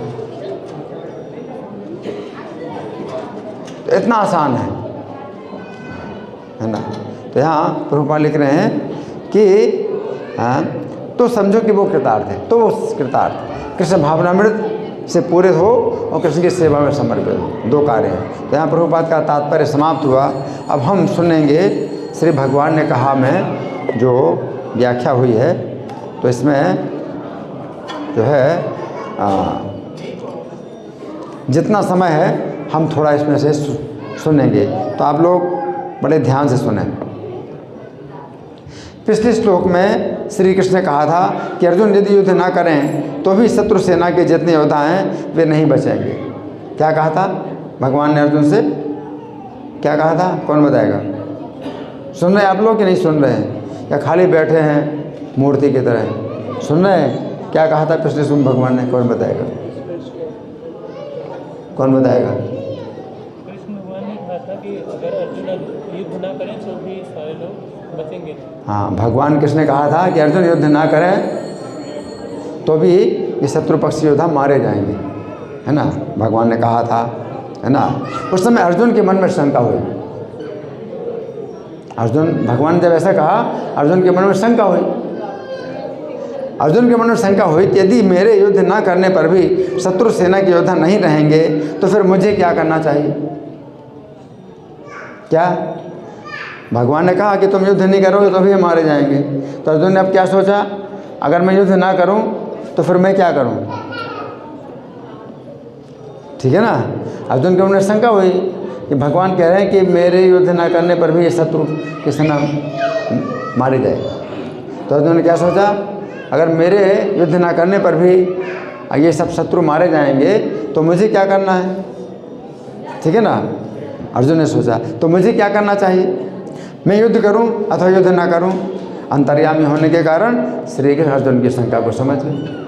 तो इतना आसान है ना। तो यहाँ प्रभुपाद लिख रहे हैं कि तो समझो कि वो कृतार्थ है, तो वो कृतार्थ कृष्ण भावनामृत से पूरित हो और कृष्ण की सेवा में समर्पित हो। दो कार्य हैं। तो यहाँ प्रभुपाद का तात्पर्य समाप्त हुआ। अब हम सुनेंगे श्री भगवान ने कहा में जो व्याख्या हुई है। तो इसमें जो है जितना समय है हम थोड़ा इसमें से सुनेंगे, तो आप लोग बड़े ध्यान से सुनें। पिछले श्लोक में श्री कृष्ण ने कहा था कि अर्जुन यदि युद्ध ना करें तो भी शत्रु सेना के जितने योद्धा हैं वे नहीं बचेंगे। क्या कहा था भगवान ने अर्जुन से? क्या कहा था? कौन बताएगा? सुन रहे हैं आप लोग कि नहीं सुन रहे हैं, या खाली बैठे हैं मूर्ति की तरह? सुन रहे हैं? क्या कहा था पिछले श्लोक भगवान ने? कौन बताएगा? कौन बताएगा? कृष्ण भगवान ने कहा था कि अगर अर्जुन युद्ध ना करें तो भी सारे लोग बचेंगे। हाँ, भगवान कृष्ण ने कहा था कि अर्जुन युद्ध ना करें तो भी ये शत्रु पक्षी योद्धा मारे जाएंगे, है ना। भगवान ने कहा था, है ना। उस समय अर्जुन के मन में शंका हुई। भगवान ने जब ऐसा कहा, अर्जुन के मन में शंका हुई। अर्जुन के मन में शंका हुई कि यदि मेरे युद्ध ना करने पर भी शत्रु सेना के योद्धा नहीं रहेंगे तो फिर मुझे क्या करना चाहिए? क्या भगवान ने कहा कि तुम युद्ध नहीं करोगे तो भी मारे जाएंगे। तो अर्जुन ने अब क्या सोचा? अगर मैं युद्ध ना करूं तो फिर मैं क्या करूं? ठीक है ना। अर्जुन के मन में शंका हुई कि भगवान कह रहे हैं कि मेरे युद्ध ना करने पर भी ये शत्रु की सेना मारी जाएगी। तो अर्जुन ने क्या सोचा? अगर मेरे युद्ध ना करने पर भी ये सब शत्रु मारे जाएंगे तो मुझे क्या करना है? ठीक है ना। अर्जुन ने सोचा तो मुझे क्या करना चाहिए? मैं युद्ध करूं अथवा युद्ध ना करूं? अंतर्यामी होने के कारण श्री कृष्ण अर्जुन की शंका को समझ गए।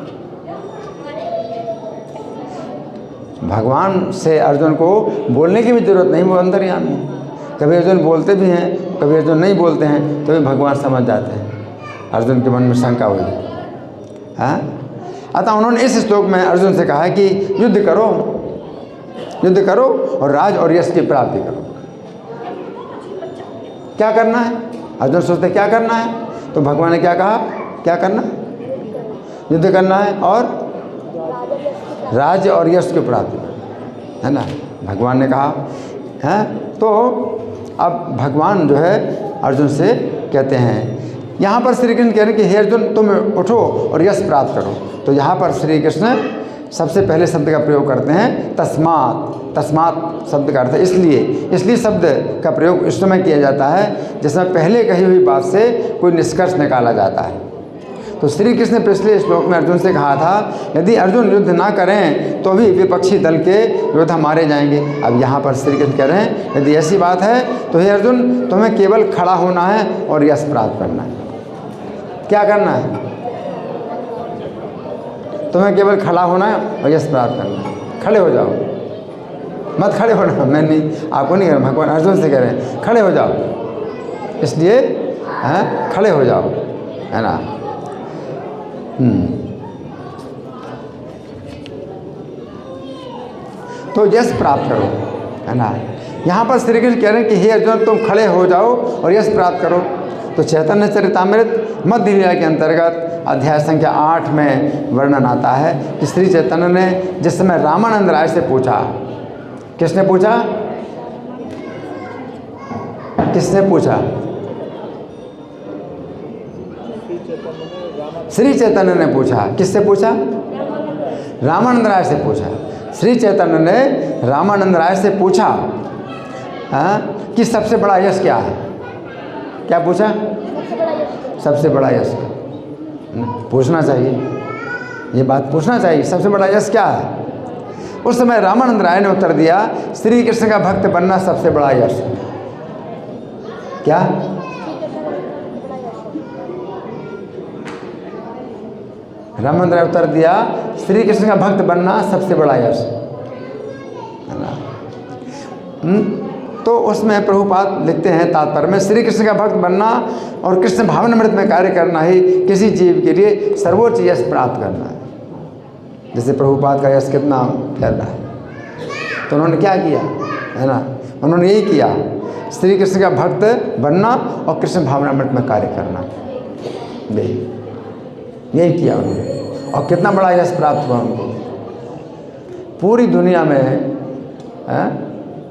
भगवान से अर्जुन को बोलने की भी जरूरत नहीं, वो अंतर्यामी। कभी अर्जुन बोलते भी हैं, कभी अर्जुन नहीं बोलते हैं, तो भी भगवान समझ जाते हैं। अर्जुन के मन में शंका हुई, हाँ। अतः उन्होंने इस श्लोक में अर्जुन से कहा कि युद्ध करो और राज और यश की प्राप्ति करो। क्या करना है? अर्जुन सोचते क्या करना है, तो भगवान ने क्या कहा? क्या करना? युद्ध करना है और राज्य और यश की प्राप्ति, है ना। भगवान ने कहा है। तो अब भगवान जो है अर्जुन से कहते हैं, यहाँ पर श्री कृष्ण कह रहे हैं कि हे अर्जुन तुम उठो और यश प्राप्त करो। तो यहाँ पर श्री कृष्ण सबसे पहले शब्द का प्रयोग करते हैं तस्मात् शब्द का अर्थ है इसलिए शब्द का प्रयोग इस समय किया जाता है जिसमें पहले कही हुई बात से कोई निष्कर्ष निकाला जाता है। तो श्री कृष्ण ने पिछले श्लोक में अर्जुन से कहा था यदि अर्जुन युद्ध ना करें तो भी विपक्षी दल के योद्धा मारे जाएंगे। अब यहाँ पर श्री कृष्ण कह रहे हैं यदि ऐसी बात है तो हे अर्जुन तुम्हें केवल खड़ा होना है और यश प्राप्त करना है। क्या करना है? तुम्हें केवल खड़ा होना है और यश प्राप्त करना है। खड़े हो जाओ, मत खड़े होना, मैं नहीं, आपको नहीं कह रहा, भगवान अर्जुन से कह रहे हैं खड़े हो जाओ। इसलिए खड़े हो जाओ, है ना। तो यश प्राप्त करो, है ना। यहाँ पर श्री कृष्ण कह रहे हैं कि हे अर्जुन तुम खड़े हो जाओ और यश प्राप्त करो। तो चैतन्य चरितामृत मध्य लीला के अंतर्गत अध्याय संख्या 8 में वर्णन आता है कि श्री चैतन्य ने जिस समय रामानंद राय से पूछा, किसने पूछा? श्री चैतन्य ने पूछा। किससे पूछा? रामानंद राय से पूछा। श्री चैतन्य ने रामानंद राय से पूछा कि सबसे बड़ा यश क्या है? क्या पूछा? सबसे बड़ा यश। पूछना चाहिए, ये बात पूछना चाहिए, सबसे बड़ा यश क्या है? उस समय रामानंद राय ने उत्तर दिया, श्री कृष्ण का भक्त बनना सबसे बड़ा यश। क्या? रामानंद राय उत्तर दिया, श्री कृष्ण का भक्त बनना सबसे बड़ा यश है ना। तो उसमें प्रभुपाद लिखते हैं तात्पर्य में, श्री कृष्ण का भक्त बनना और कृष्ण भावनामृत में कार्य करना ही किसी जीव के लिए सर्वोच्च यश प्राप्त करना है। जैसे प्रभुपाद का यश कितना फैल रहा है, तो उन्होंने क्या किया है ना, उन्होंने यही किया, श्री कृष्ण का भक्त बनना और कृष्ण भावनामृत में कार्य करना, यही किया उन्होंने। और कितना बड़ा यश प्राप्त हुआ उनको। पूरी दुनिया में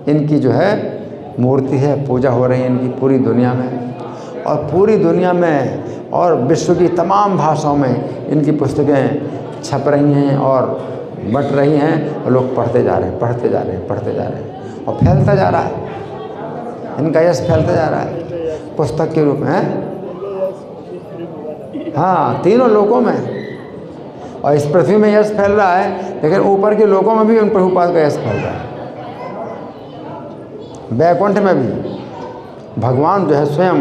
इनकी जो है मूर्ति है, पूजा हो रही है इनकी पूरी दुनिया में, और पूरी दुनिया में और विश्व की तमाम भाषाओं में इनकी पुस्तकें छप रही हैं और बट रही हैं, और लोग पढ़ते जा रहे हैं, पढ़ते जा रहे हैं, पढ़ते जा रहे हैं, और फैलता जा रहा है, इनका यश फैलता जा रहा है पुस्तक के रूप में। हाँ, तीनों लोकों में, और इस पृथ्वी में यश फैल रहा है, लेकिन ऊपर के लोकों में भी उन प्रभुपाद का यश फैल रहा है। वैकुंठ में भी भगवान जो है स्वयं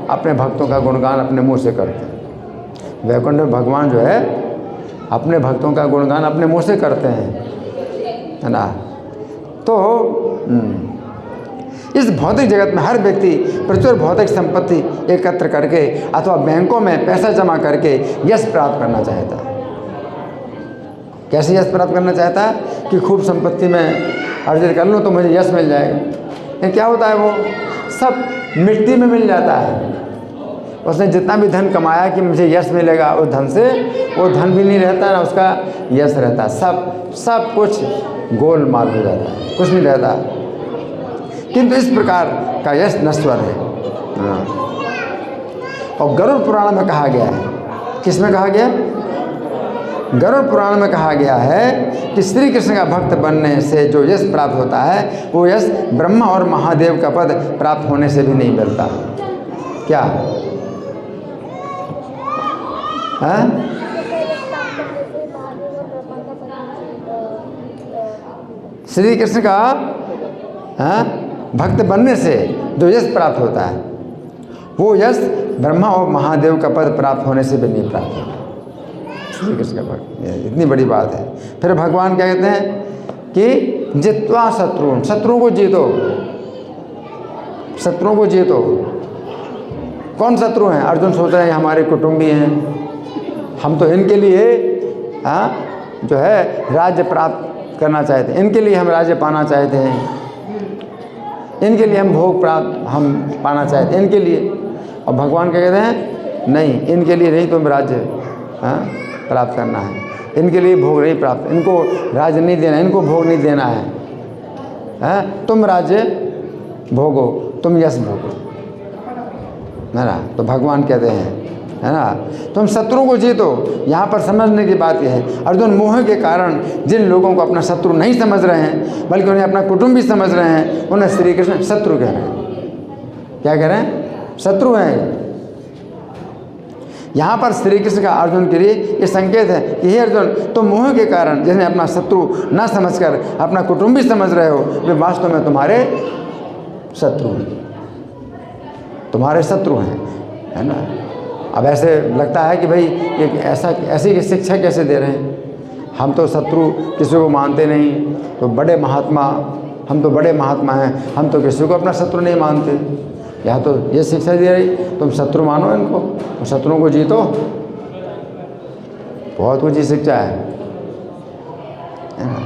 अपने भक्तों का गुणगान अपने मुंह से करते हैं। वैकुंठ में भगवान जो है अपने भक्तों का गुणगान अपने मुंह से करते हैं, है ना। तो इस भौतिक जगत में हर व्यक्ति प्रचुर भौतिक संपत्ति एकत्र करके अथवा बैंकों में पैसा जमा करके यश प्राप्त करना चाहता है। कैसे यश प्राप्त करना चाहता है कि खूब संपत्ति में अर्जित कर लूँ तो मुझे यश मिल जाएगा। लेकिन क्या होता है, वो सब मिट्टी में मिल जाता है। उसने जितना भी धन कमाया कि मुझे यश मिलेगा, उस धन से वो धन भी नहीं रहता, ना उसका यश रहता, सब कुछ गोलमाल हो जाता है, कुछ नहीं रहता। किंतु इस प्रकार का यश नश्वर है। और गरुड़ पुराण में कहा गया है, किस में कहा गया? गरुड़ पुराण में कहा गया है कि श्री कृष्ण का भक्त बनने से जो यश प्राप्त होता है, वो यश ब्रह्मा और महादेव का पद प्राप्त होने से भी नहीं मिलता। क्या? श्री कृष्ण का भक्त बनने से जो यश प्राप्त होता है, वो यश ब्रह्मा और महादेव का पद प्राप्त होने से भी नहीं प्राप्त होता। श्री कृष्ण का भक्त, इतनी बड़ी बात है। फिर भगवान क्या कहते हैं कि जित्वा शत्रुन, शत्रुओं को जीतो, शत्रुओं को जीतो। कौन शत्रु हैं? अर्जुन सोच रहे हैं हमारे कुटुंबी हैं, हम तो इनके लिए जो है राज्य प्राप्त करना चाहते हैं, इनके लिए हम राज्य पाना चाहते हैं, इनके लिए हम भोग प्राप्त हम पाना चाहते हैं, इनके लिए। और भगवान क्या कहते हैं? नहीं, इनके लिए नहीं, तुम राज्य प्राप्त करना है, इनके लिए भोग नहीं प्राप्त, इनको राज्य नहीं देना, इनको भोग नहीं देना है, तुम राज्य भोगो, तुम यश भोगो, है ना। तो भगवान कहते हैं, है ना, तुम शत्रुओं को जीतो। यहाँ पर समझने की बात यह है, अर्जुन मोह के कारण जिन लोगों को अपना शत्रु नहीं समझ रहे हैं, बल्कि उन्हें अपना कुटुंबी समझ रहे हैं, उन्हें श्री कृष्ण शत्रु कह रहे हैं। क्या कह रहे हैं? शत्रु हैं। यहाँ पर श्री कृष्ण का अर्जुन के लिए ये संकेत है कि हे अर्जुन, तुम मोह के कारण जिन्हें अपना शत्रु न समझकर अपना कुटुंबी समझ रहे हो, वे वास्तव में तुम्हारे शत्रु हैं, तुम्हारे शत्रु हैं, है ना। अब ऐसे लगता है कि भाई ये ऐसी की शिक्षा कैसे दे रहे हैं, हम तो शत्रु किसी को मानते नहीं, तो बड़े महात्मा, हम तो बड़े महात्मा हैं, हम तो किसी को अपना शत्रु नहीं मानते। यहाँ तो ये शिक्षा दे रही, तुम शत्रु मानो इनको, शत्रुओं को जीतो। बहुत ऊँची शिक्षा है ना।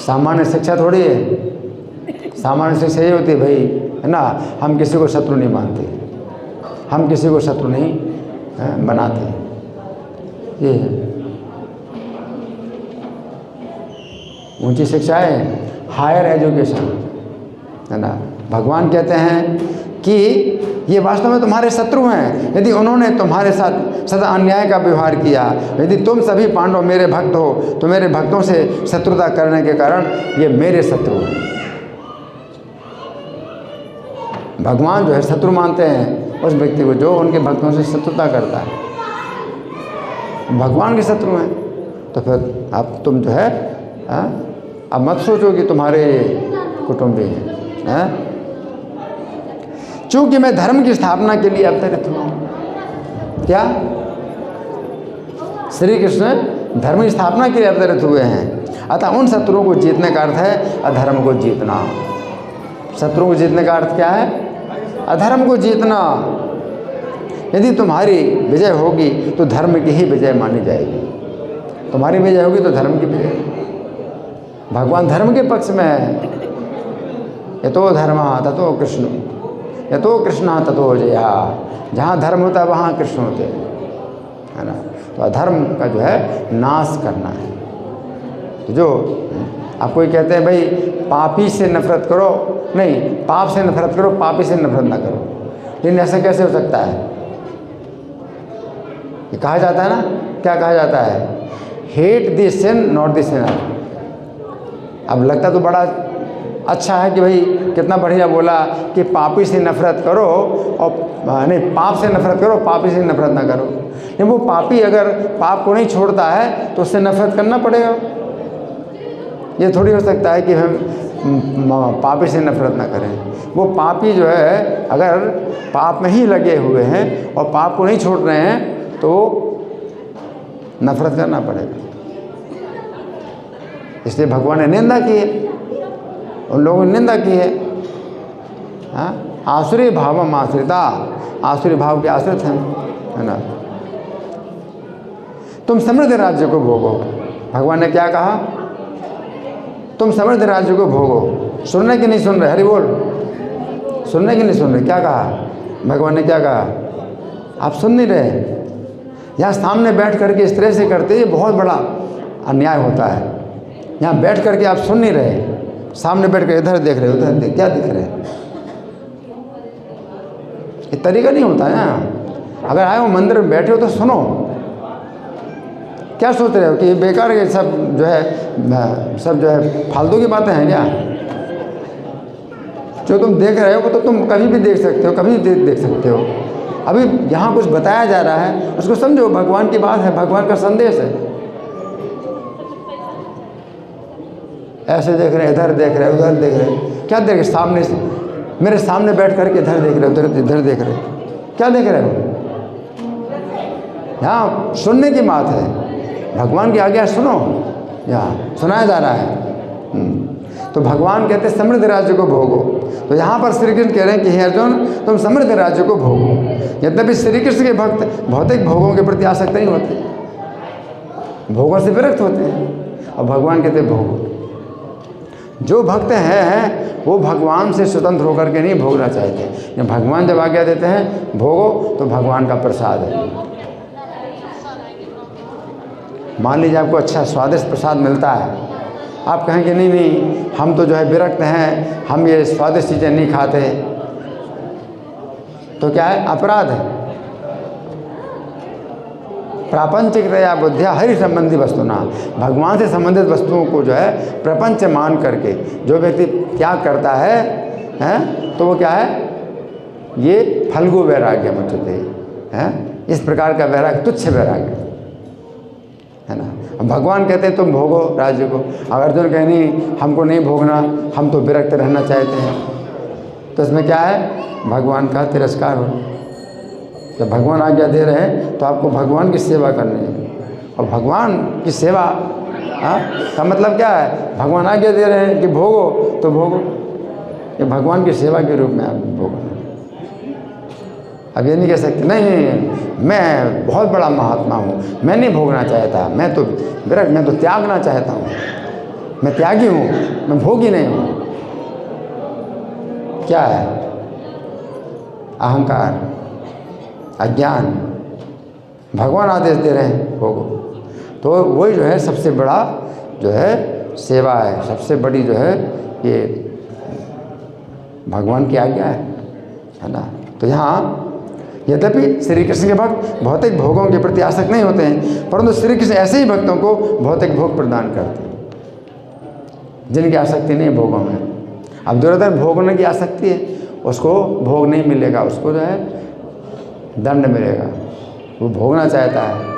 सामान्य शिक्षा थोड़ी है। सामान्य शिक्षा ये होती है भाई, है ना, हम किसी को शत्रु नहीं मानते, हम किसी को शत्रु नहीं बनाते, ये है ऊंची शिक्षा है, हायर एजुकेशन, है ना। भगवान कहते हैं कि ये वास्तव में तुम्हारे शत्रु हैं। यदि उन्होंने तुम्हारे साथ सदा अन्याय का व्यवहार किया, यदि तुम सभी पांडव मेरे भक्त हो, तो मेरे भक्तों से शत्रुता करने के कारण ये मेरे शत्रु हैं। भगवान जो है शत्रु मानते हैं उस व्यक्ति को जो उनके भक्तों से शत्रुता करता है। भगवान के शत्रु हैं तो फिर अब तुम जो है अब मत सोचो कि तुम्हारे कुटुंबी हैं। चूंकि मैं धर्म की स्थापना के लिए अवतरित हुआ। क्या श्री कृष्ण धर्म की स्थापना के लिए अवतरित हुए हैं। अतः उन शत्रुओं को जीतने का अर्थ है अधर्म को जीतना। शत्रु को जीतने का अर्थ क्या है? अधर्म को जीतना। यदि तुम्हारी विजय होगी तो धर्म की ही विजय मानी जाएगी। तुम्हारी विजय होगी तो धर्म की विजय। भगवान धर्म के पक्ष में है। यतो धर्म ततो कृष्ण, यतो कृष्ण ततो जया। जहाँ धर्म होता है वहाँ कृष्ण होते हैं, है ना। तो अधर्म का जो है नाश करना है। तो जो आप कोई कहते हैं भाई पापी से नफरत करो, नहीं, पाप से नफरत करो, पापी से नफरत ना करो। लेकिन ऐसा कैसे हो सकता है? ये कहा जाता है ना, क्या कहा जाता है? Hate this sin not this sinner. अब लगता तो बड़ा अच्छा है कि भाई कितना बढ़िया बोला कि पापी से नफरत करो और नहीं, पाप से नफरत करो, पापी से नफरत ना करो। लेकिन वो पापी अगर पाप को नहीं छोड़ता है तो उससे नफरत करना पड़ेगा। ये थोड़ी हो सकता है कि हम पापी से नफरत ना करें। वो पापी जो है अगर पाप में ही लगे हुए हैं और पाप को नहीं छोड़ रहे हैं तो नफरत करना पड़ेगा। इसलिए भगवान ने निंदा की है, उन लोगों ने निंदा की है। आसुरी भावम आश्रिता, आसुरी भाव के आश्रित हैं, है ना। तुम समृद्ध राज्य को भोगो। भगवान ने क्या कहा? तुम समृद्ध राज्य को भोगो। सुनने की नहीं सुन रहे? हरि बोल। सुनने की नहीं सुन रहे? क्या कहा भगवान ने? क्या कहा? आप सुन नहीं रहे। यहाँ सामने बैठ करके इस तरह से करते ये बहुत बड़ा अन्याय होता है। यहाँ बैठ करके आप सुन नहीं रहे, सामने बैठ कर इधर देख रहे, उधर देख, क्या दिख रहे हैं? ये तरीका नहीं होता है ना। अगर आए हो मंदिर में बैठे हो तो सुनो। क्या सोच रहे हो कि ये बेकार के सब जो है फालतू की बातें हैं क्या? जो तुम देख रहे हो वो तो तुम कभी भी देख सकते हो, कभी भी देख सकते हो। अभी यहाँ कुछ बताया जा रहा है, उसको समझो। भगवान की बात है, भगवान का संदेश है। ऐसे देख रहे, इधर देख रहे, उधर देख रहे, क्या देख रहे? सामने से मेरे सामने बैठ करके इधर देख रहे, उधर इधर देख रहे, क्या देख रहे हो? यहाँ सुनने की बात है। भगवान की आज्ञा सुनो, यहाँ सुनाया जा रहा है। तो भगवान कहते हैं समृद्ध राज्य को भोगो। तो यहाँ पर श्री कृष्ण कह रहे हैं कि हे अर्जुन, तुम समृद्ध राज्य को भोगो। यद्यपि श्री कृष्ण के भक्त भौतिक भोगों के प्रति आसक्त नहीं होते, भोगों से विरक्त होते हैं। और भगवान कहते हैं भोगो। जो भक्त हैं वो भगवान से स्वतंत्र होकर के नहीं भोगना चाहते। भगवान जब आज्ञा देते हैं भोगो तो भगवान का प्रसाद है। मान लीजिए आपको अच्छा स्वादिष्ट प्रसाद मिलता है, आप कहेंगे नहीं नहीं हम तो जो है विरक्त हैं, हम ये स्वादिष्ट चीज़ें नहीं खाते, तो क्या है? अपराध है। प्रापंचिकतया बुद्धिया हरि संबंधी वस्तुना, भगवान से संबंधित वस्तुओं को जो है प्रपंच मान करके जो व्यक्ति त्याग करता है तो वो क्या है? ये फल्गु वैराग्य मुझते हैं। इस प्रकार का वैराग्य तुच्छ वैराग्य है ना। भगवान कहते हैं तुम भोगो राज्य को। अगर अर्जुन कहे नहीं हमको नहीं भोगना, हम तो विरक्त रहना चाहते हैं, तो इसमें क्या है? भगवान का तिरस्कार हो। जब भगवान आज्ञा दे रहे हैं तो आपको भगवान की सेवा करनी है। और भगवान की सेवा का मतलब क्या है? भगवान आज्ञा दे रहे हैं कि भोगो तो भोगो। ये भगवान की सेवा के रूप में आप भोगो। अब ये नहीं कह सकते नहीं मैं बहुत बड़ा महात्मा हूँ, मैं नहीं भोगना चाहता, मैं तो विरक्त, मैं तो त्यागना चाहता हूँ, मैं त्यागी हूँ, मैं भोगी नहीं हूँ। क्या है? अहंकार, अज्ञान। भगवान आदेश दे रहे हैं भोगो, तो वही जो है सबसे बड़ा जो है सेवा है, सबसे बड़ी जो है ये भगवान की आज्ञा है। है ना। तो यहाँ यद्यपि श्री कृष्ण के भक्त भौतिक भोगों के प्रति आसक्त नहीं होते हैं, परंतु श्री कृष्ण ऐसे ही भक्तों को भौतिक भोग प्रदान करते हैं जिनकी आसक्ति नहीं है भोगों में। अब दुर्योधन भोगने की आसक्ति है, उसको भोग नहीं मिलेगा, उसको जो है दंड मिलेगा। वो भोगना चाहता है,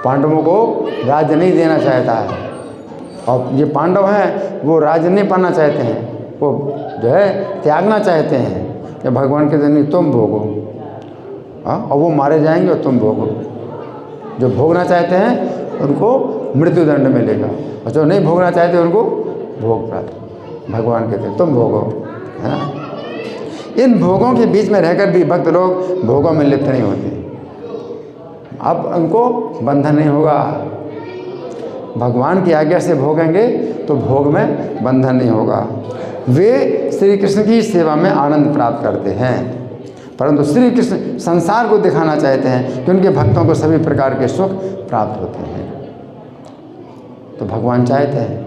पांडवों को राज्य नहीं देना चाहता है, और ये पांडव हैं वो राज्य नहीं पाना चाहते हैं, वो जो है त्यागना चाहते हैं कि भगवान के दिन तुम भोगो, हाँ, और वो मारे जाएंगे और तुम भोगो। जो भोगना चाहते हैं उनको मृत्युदंड मिलेगा, और जो नहीं भोगना चाहते उनको भोग प्राप्त। भगवान कहते हैं तुम भोगो, है ना। इन भोगों के बीच में रहकर भी भक्त लोग भोगों में लिप्त नहीं होते। अब उनको बंधन नहीं होगा, भगवान की आज्ञा से भोगेंगे तो भोग में बंधन नहीं होगा। वे श्री कृष्ण की सेवा में आनंद प्राप्त करते हैं, परंतु श्री कृष्ण संसार को दिखाना चाहते हैं कि उनके भक्तों को सभी प्रकार के सुख प्राप्त होते हैं। तो भगवान चाहते हैं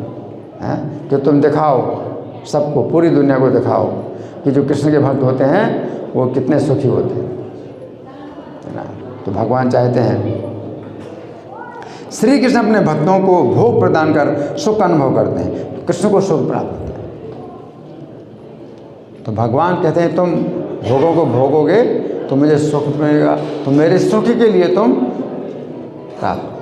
कि तुम दिखाओ सबको, पूरी दुनिया को दिखाओ कि जो कृष्ण के भक्त होते हैं वो कितने सुखी होते हैं, है ना। तो भगवान चाहते हैं श्री कृष्ण अपने भक्तों को भोग प्रदान कर सुख का अनुभव करते हैं, तो कृष्ण को सुख प्राप्त होता है। तो भगवान कहते हैं तुम भोगों को भोगोगे तो मुझे सुख मिलेगा, तो मेरे सुख के लिए तुम प्राप्त।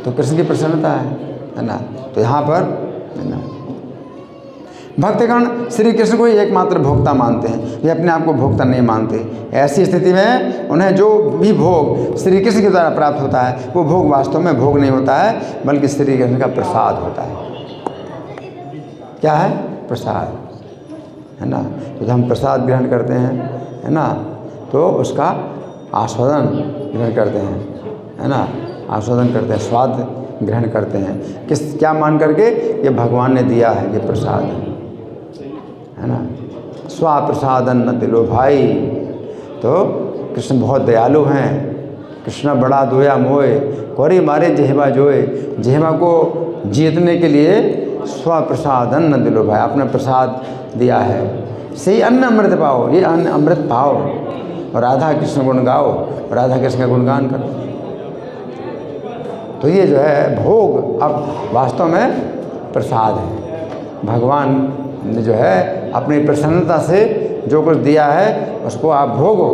तो कृष्ण की प्रसन्नता है ना। तो यहाँ पर है ना भक्तगण श्री कृष्ण को ही एकमात्र भोक्ता मानते हैं, वे अपने आप को भोक्ता नहीं मानते। ऐसी स्थिति में उन्हें जो भी भोग श्री कृष्ण के द्वारा प्राप्त होता है वो भोग वास्तव में भोग नहीं होता है, बल्कि श्री कृष्ण का प्रसाद होता है। क्या है? प्रसाद, है ना। तो जब हम प्रसाद ग्रहण करते हैं, है ना, तो उसका आस्वादन ग्रहण करते हैं, है ना, आस्वादन करते हैं, स्वाद ग्रहण करते हैं। क्या मान करके? ये भगवान ने दिया है, ये प्रसाद है ना। स्वा प्रसादन न दिलो भाई। तो कृष्ण बहुत दयालु हैं। कृष्ण बड़ा दोया मोए, कोरी मारे जेहबा जोए। जेहबा को जीतने के लिए स्व प्रसादन न दिलो भाई, अपना प्रसाद दिया है। सही अन्न अमृत पाओ, ये अन्न अमृत पाओ और राधा कृष्ण गुण गाओ, राधा कृष्ण का गुणगान करो। तो ये जो है भोग अब वास्तव में प्रसाद है। भगवान ने जो है अपनी प्रसन्नता से जो कुछ दिया है उसको आप भोगो,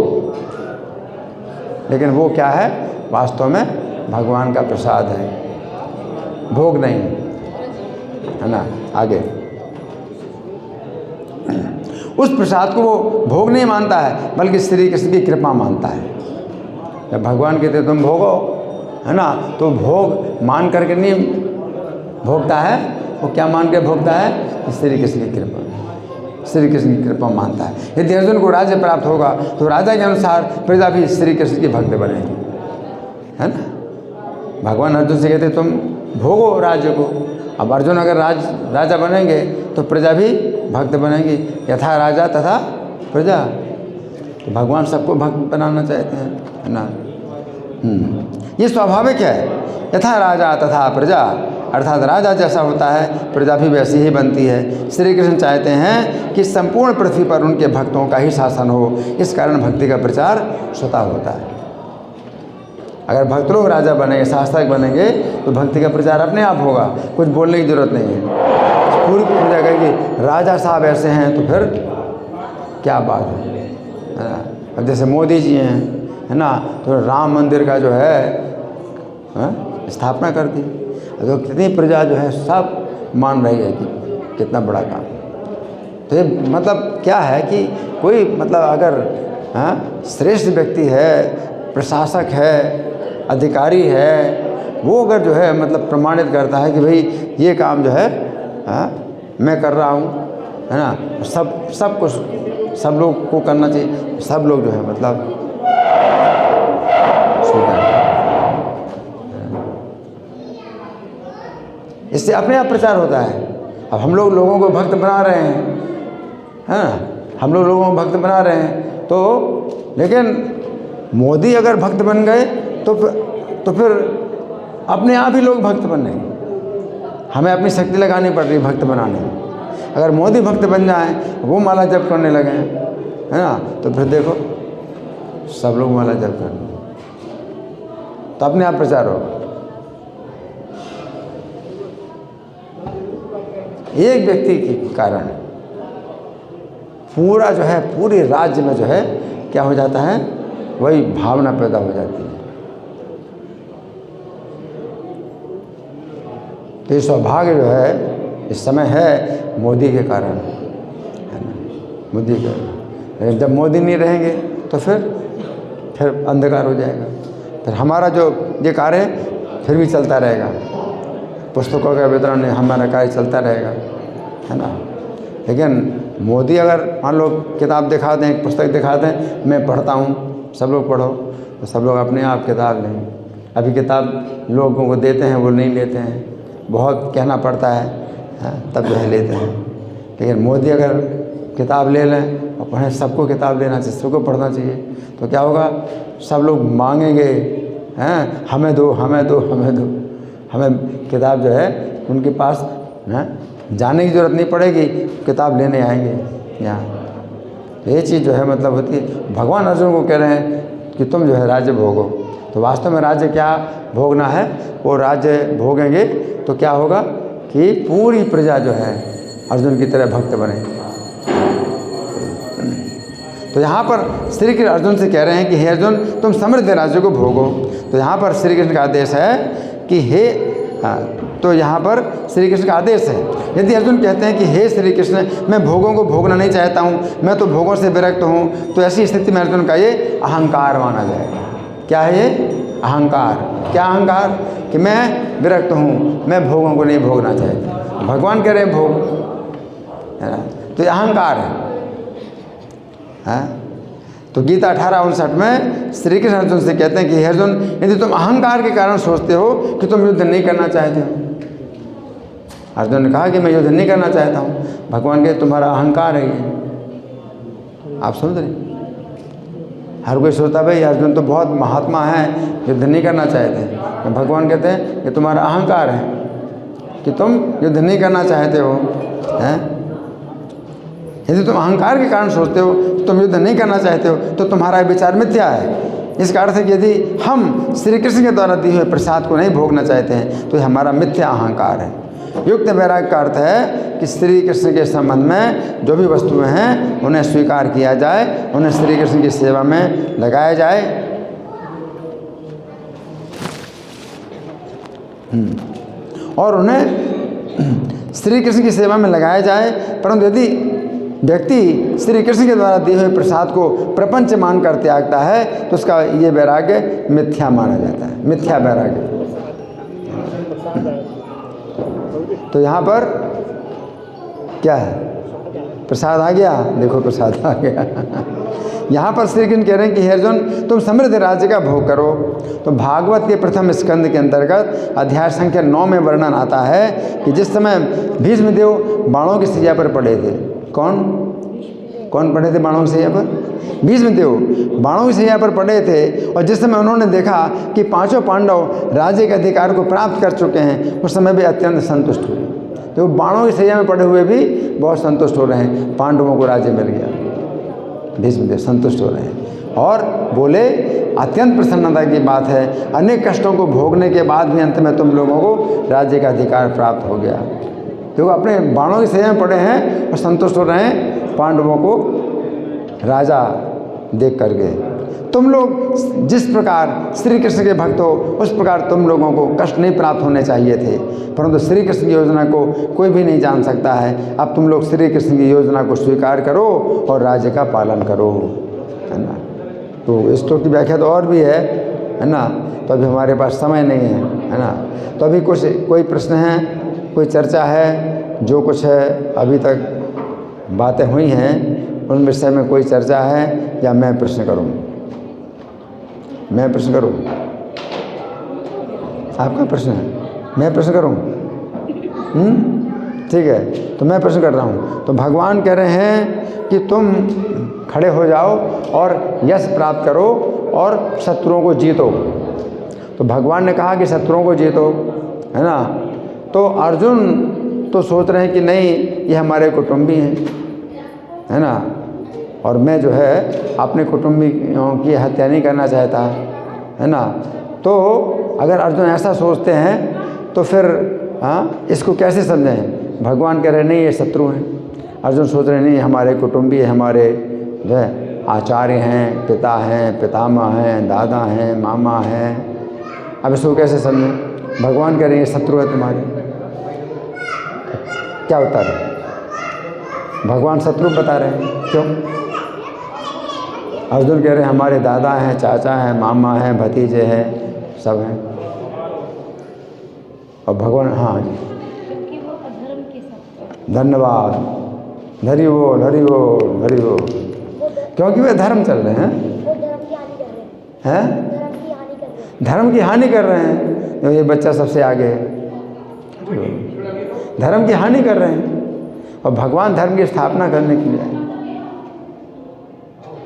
लेकिन वो क्या है? वास्तव में भगवान का प्रसाद है, भोग नहीं, है ना। आगे उस प्रसाद को वो भोग नहीं मानता है, बल्कि श्री कृष्ण की कृपा मानता है। जब भगवान कहते तुम भोगो, है ना, तो भोग मान करके नहीं भोगता है, वो क्या मान के भोगता है? श्री कृष्ण की कृपा, श्री कृष्ण की कृपा मानता है। यदि अर्जुन को राज्य प्राप्त होगा तो राजा के अनुसार प्रजा भी श्री कृष्ण की भक्त बनेगी, है ना। भगवान अर्जुन से कहते तुम भोगो राज्य को। अब अर्जुन अगर राजा बनेंगे तो प्रजा भी भक्त बनेगी, यथा राजा तथा प्रजा। तो भगवान सबको भक्त बनाना चाहते हैं, है ना। ये स्वाभाविक है, यथा राजा तथा प्रजा, अर्थात राजा जैसा होता है प्रजा भी वैसी ही बनती है। श्री कृष्ण चाहते हैं कि संपूर्ण पृथ्वी पर उनके भक्तों का ही शासन हो, इस कारण भक्ति का प्रचार स्वतः होता है। अगर भक्त लोग राजा बनेंगे, शासक बनेंगे, तो भक्ति का प्रचार अपने आप होगा, कुछ बोलने की जरूरत नहीं है। पूरी प्रजा कहेगी राजा साहब ऐसे हैं, तो फिर क्या बात है ना। अब जैसे मोदी जी हैं, है ना, तो राम मंदिर का जो है स्थापना कर दी, तो कितनी प्रजा जो है सब मान रही है कि कितना बड़ा काम। तो ये मतलब क्या है कि कोई मतलब अगर श्रेष्ठ व्यक्ति है, प्रशासक है, अधिकारी है, वो अगर जो है मतलब प्रमाणित करता है कि भाई ये काम जो है मैं कर रहा हूँ, है ना, सब कुछ सब लोग को करना चाहिए, सब लोग जो है मतलब स्वीकार। इससे अपने आप प्रचार होता है। अब हम लोग लोगों को भक्त बना रहे हैं, है ना, हम लोग लोगों को भक्त बना रहे हैं, तो लेकिन मोदी अगर भक्त बन गए तो फिर अपने आप ही लोग भक्त बनेंगे। हमें अपनी शक्ति लगानी पड़ रही है भक्त बनाने में, अगर मोदी भक्त बन जाएं, वो माला जप करने लगे, है ना, तो फिर देखो सब लोग माला जप कर, तो अपने आप प्रचार होगा। एक व्यक्ति के कारण पूरा जो है, पूरे राज्य में जो है क्या हो जाता है, वही भावना पैदा हो जाती है। तो ये सौभाग्य जो है इस समय है मोदी के कारण, है ना, मोदी के। लेकिन जब मोदी नहीं रहेंगे तो फिर अंधकार हो जाएगा। फिर हमारा जो ये कार्य है फिर भी चलता रहेगा, पुस्तकों का वितरण हमारा कार्य चलता रहेगा, है ना। लेकिन मोदी अगर मान लो किताब दिखा दें, एक पुस्तक दिखा दें, मैं पढ़ता हूँ, सब लोग पढ़ो, तो सब लोग अपने आप किताब लेंगे। अभी किताब लोगों को देते हैं, वो नहीं लेते हैं, बहुत कहना पड़ता है तब जो है लेते हैं। लेकिन मोदी अगर किताब ले लें और पढ़ें, सबको किताब लेना चाहिए, सबको पढ़ना चाहिए, तो क्या होगा, सब लोग मांगेंगे, हैं हमें दो, हमें दो, हमें दो। हमें किताब जो है उनके पास जाने की ज़रूरत नहीं पड़ेगी, किताब लेने आएंगे यहाँ। ये चीज़ जो है मतलब होती है। भगवान अर्जुन को कह रहे हैं कि तुम जो है राज्य भोगो। तो वास्तव में राज्य क्या भोगना है, वो राज्य भोगेंगे तो क्या होगा कि पूरी प्रजा जो है अर्जुन की तरह भक्त बने। तो यहाँ पर श्री कृष्ण अर्जुन से कह रहे हैं कि हे अर्जुन, तुम समृद्ध राज्य को भोगो। तो यहाँ पर श्री कृष्ण का आदेश है कि तो यहाँ पर श्री कृष्ण का आदेश है। यदि अर्जुन कहते हैं कि हे श्री कृष्ण, मैं भोगों को भोगना नहीं चाहता हूँ, मैं तो भोगों से विरक्त हूँ, तो ऐसी स्थिति में अर्जुन का ये अहंकार माना जाएगा। क्या है ये अहंकार? क्या अहंकार? कि मैं विरक्त हूँ, मैं भोगों को नहीं भोगना चाहता। भगवान कह रहे हैं भोग, है ना, तो ये अहंकार है। तो गीता 18:59 में श्री कृष्ण अर्जुन से कहते हैं कि हे अर्जुन, यदि तुम अहंकार के कारण सोचते हो कि तुम युद्ध नहीं करना चाहते हो। अर्जुन ने कहा कि मैं युद्ध नहीं करना चाहता हूँ। भगवान के तुम्हारा अहंकार है ये। आप समझ रहे? हर कोई सोचता भाई अर्जुन तो बहुत महात्मा है, युद्ध नहीं करना चाहते। भगवान कहते हैं कि तुम्हारा अहंकार है कि तुम युद्ध नहीं करना चाहते हो, हैं। यदि तुम अहंकार के कारण सोचते हो कि तुम युद्ध नहीं करना चाहते हो, तो तुम्हारा विचार मिथ्या है। इसका अर्थ है कि यदि हम श्री कृष्ण के द्वारा दिए हुए प्रसाद को नहीं भोगना चाहते हैं, तो हमारा मिथ्या अहंकार है। युक्त वैराग्य का अर्थ है कि श्री कृष्ण के संबंध में जो भी वस्तुएं हैं उन्हें स्वीकार किया जाए, उन्हें श्री कृष्ण की सेवा में लगाया जाए। और उन्हें श्री कृष्ण की सेवा में लगाया जाए। परंतु यदि व्यक्ति श्री कृष्ण के द्वारा दिए हुए प्रसाद को प्रपंच मानकर त्यागता है, तो उसका ये वैराग्य मिथ्या माना जाता है, मिथ्या वैराग्य। तो यहाँ पर क्या है? प्रसाद आ गया, देखो प्रसाद आ गया। यहाँ पर श्री कृष्ण कह रहे हैं कि हे अर्जुन, तुम समृद्ध राज्य का भोग करो। तो भागवत के प्रथम स्कंद के अंतर्गत अध्याय संख्या 9 में वर्णन आता है कि जिस समय भीष्मदेव बाणों की सैया पर पड़े थे, कौन पड़े थे बाणों की सैया पर? भीष्मदेव बाणों की सैया पर पड़े थे। और जिस समय उन्होंने देखा कि पांचों पांडव राज्य के अधिकार को प्राप्त कर चुके हैं, उस समय भी अत्यंत संतुष्ट हुए। तो बाणों की सैया में पड़े हुए भी बहुत संतुष्ट हो रहे हैं, पांडवों को राज्य मिल गया। भीष्मदेव संतुष्ट हो रहे हैं और बोले अत्यंत प्रसन्नता की बात है, अनेक कष्टों को भोगने के बाद भी अंत में तुम लोगों को राज्य का अधिकार प्राप्त हो गया। क्योंकि अपने बाणों की सैया में पड़े हैं और संतुष्ट हो रहे हैं, पांडवों को राजा देख करके। तुम लोग जिस प्रकार श्री कृष्ण के भक्त हो, उस प्रकार तुम लोगों को कष्ट नहीं प्राप्त होने चाहिए थे, परंतु श्री कृष्ण की योजना को कोई भी नहीं जान सकता है। अब तुम लोग श्री कृष्ण की योजना को स्वीकार करो और राज्य का पालन करो, है ना। तो इस श्लोक की व्याख्या तो और भी है ना, तो अभी हमारे पास समय नहीं है ना। तो अभी कोई प्रश्न है, कोई चर्चा है, जो कुछ है अभी तक बातें हुई हैं उन विषय में कोई चर्चा है, या मैं प्रश्न करूं? मैं प्रश्न करूं? आपका प्रश्न है, मैं प्रश्न करूं? ठीक है, तो मैं प्रश्न कर रहा हूं। तो भगवान कह रहे हैं कि तुम खड़े हो जाओ और यश प्राप्त करो और शत्रुओं को जीतो। तो भगवान ने कहा कि शत्रुओं को जीतो, है ना। तो अर्जुन तो सोच रहे हैं कि नहीं ये हमारे कुटुंबी हैं, है ना, और मैं जो है अपने कुटुंबियों की हत्या नहीं करना चाहता, है ना। तो अगर अर्जुन ऐसा सोचते हैं तो फिर इसको कैसे समझें। भगवान कह रहे नहीं ये शत्रु हैं। अर्जुन सोच रहे नहीं हमारे कुटुंबी, हमारे जो है आचार्य हैं, पिता हैं, पितामह हैं, दादा हैं, मामा हैं। अब इसको कैसे समझें। भगवान कह रहे हैं ये शत्रु है तुम्हारे। क्या उत्तर है। भगवान शत्रु बता रहे हैं, क्यों। अर्जुन कह रहे हैं हमारे दादा हैं, चाचा हैं, मामा हैं, भतीजे हैं, सब हैं। और भगवान हाँ जी क्योंकि वो अधर्म के साथ। धन्यवाद, हरि बोल हरि बोल हरि बोल। क्योंकि वे धर्म चल रहे हैं, वो धर्म की हानि कर रहे हैं धर्म की हानि कर रहे हैं। धर्म की हानि कर रहे हैं। तो ये बच्चा सबसे आगे है, धर्म की हानि कर रहे हैं। और भगवान धर्म की स्थापना करने के लिए आए।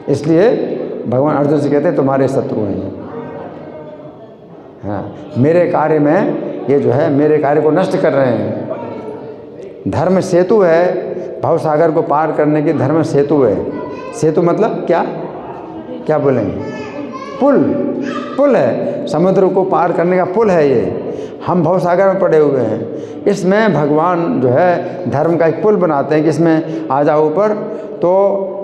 इसलिए भगवान अर्जुन से कहते हैं तुम्हारे शत्रु हैं ये। हाँ, मेरे कार्य में ये जो है मेरे कार्य को नष्ट कर रहे हैं। धर्म सेतु है, भव सागर को पार करने की धर्म सेतु है। सेतु मतलब क्या, क्या बोलेंगे। पुल, पुल है, समुद्र को पार करने का पुल है ये। हम भव सागर में पड़े हुए हैं। इसमें भगवान जो है धर्म का एक पुल बनाते हैं कि इसमें आ जाओ ऊपर। तो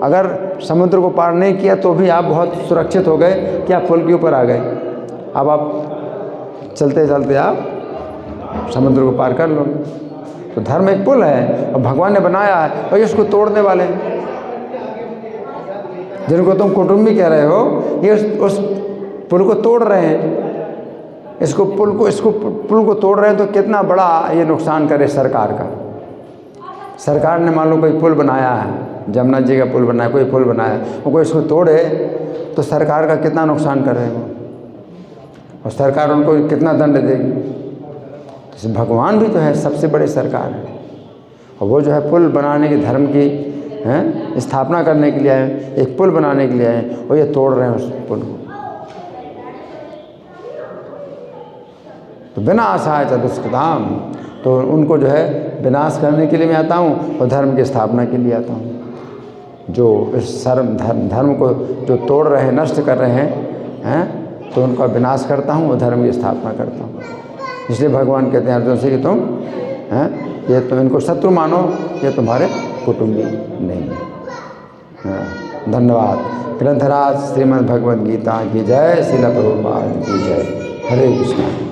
अगर समुद्र को पार नहीं किया तो भी आप बहुत सुरक्षित हो गए कि आप पुल के ऊपर आ गए। अब आप चलते चलते आप समुद्र को पार कर लो। तो धर्म एक पुल है और भगवान ने बनाया है, और इसको तोड़ने वाले हैं जिनको तुम कुटुंबी कह रहे हो, ये उस पुल को तोड़ रहे हैं। इसको पुल को तोड़ रहे हैं। तो कितना बड़ा ये नुकसान करे सरकार का। सरकार ने मान लो कोई पुल बनाया है, जमुना जी का पुल बनाया, कोई पुल बनाया, वो कोई इसको तोड़े तो सरकार का कितना नुकसान कर रहे हैं वो, और सरकार उनको कितना दंड देगी। तो भगवान भी तो है सबसे बड़े सरकार है, और वो जो है पुल बनाने के धर्म की हैं स्थापना करने के लिए आए, एक पुल बनाने के लिए आए, और ये तोड़ रहे हैं उस पुल को। तो बिना आशाय चतुष्कृताम, तो उनको जो है विनाश करने के लिए मैं आता हूँ और धर्म की स्थापना के लिए आता हूँ। जो इस धर्म को जो तोड़ रहे हैं, नष्ट कर रहे हैं, तो उनका विनाश करता हूँ और धर्म की स्थापना करता हूँ। इसलिए भगवान कहते हैं अर्जुन से कि तुम ये तुम इनको शत्रु मानो, ये तुम्हारे कुटुंबी नहीं है। धन्यवाद। ग्रंथराज श्रीमद् भगवद गीता की जय, श्रील प्रभुपाद की जय। हरे कृष्णा।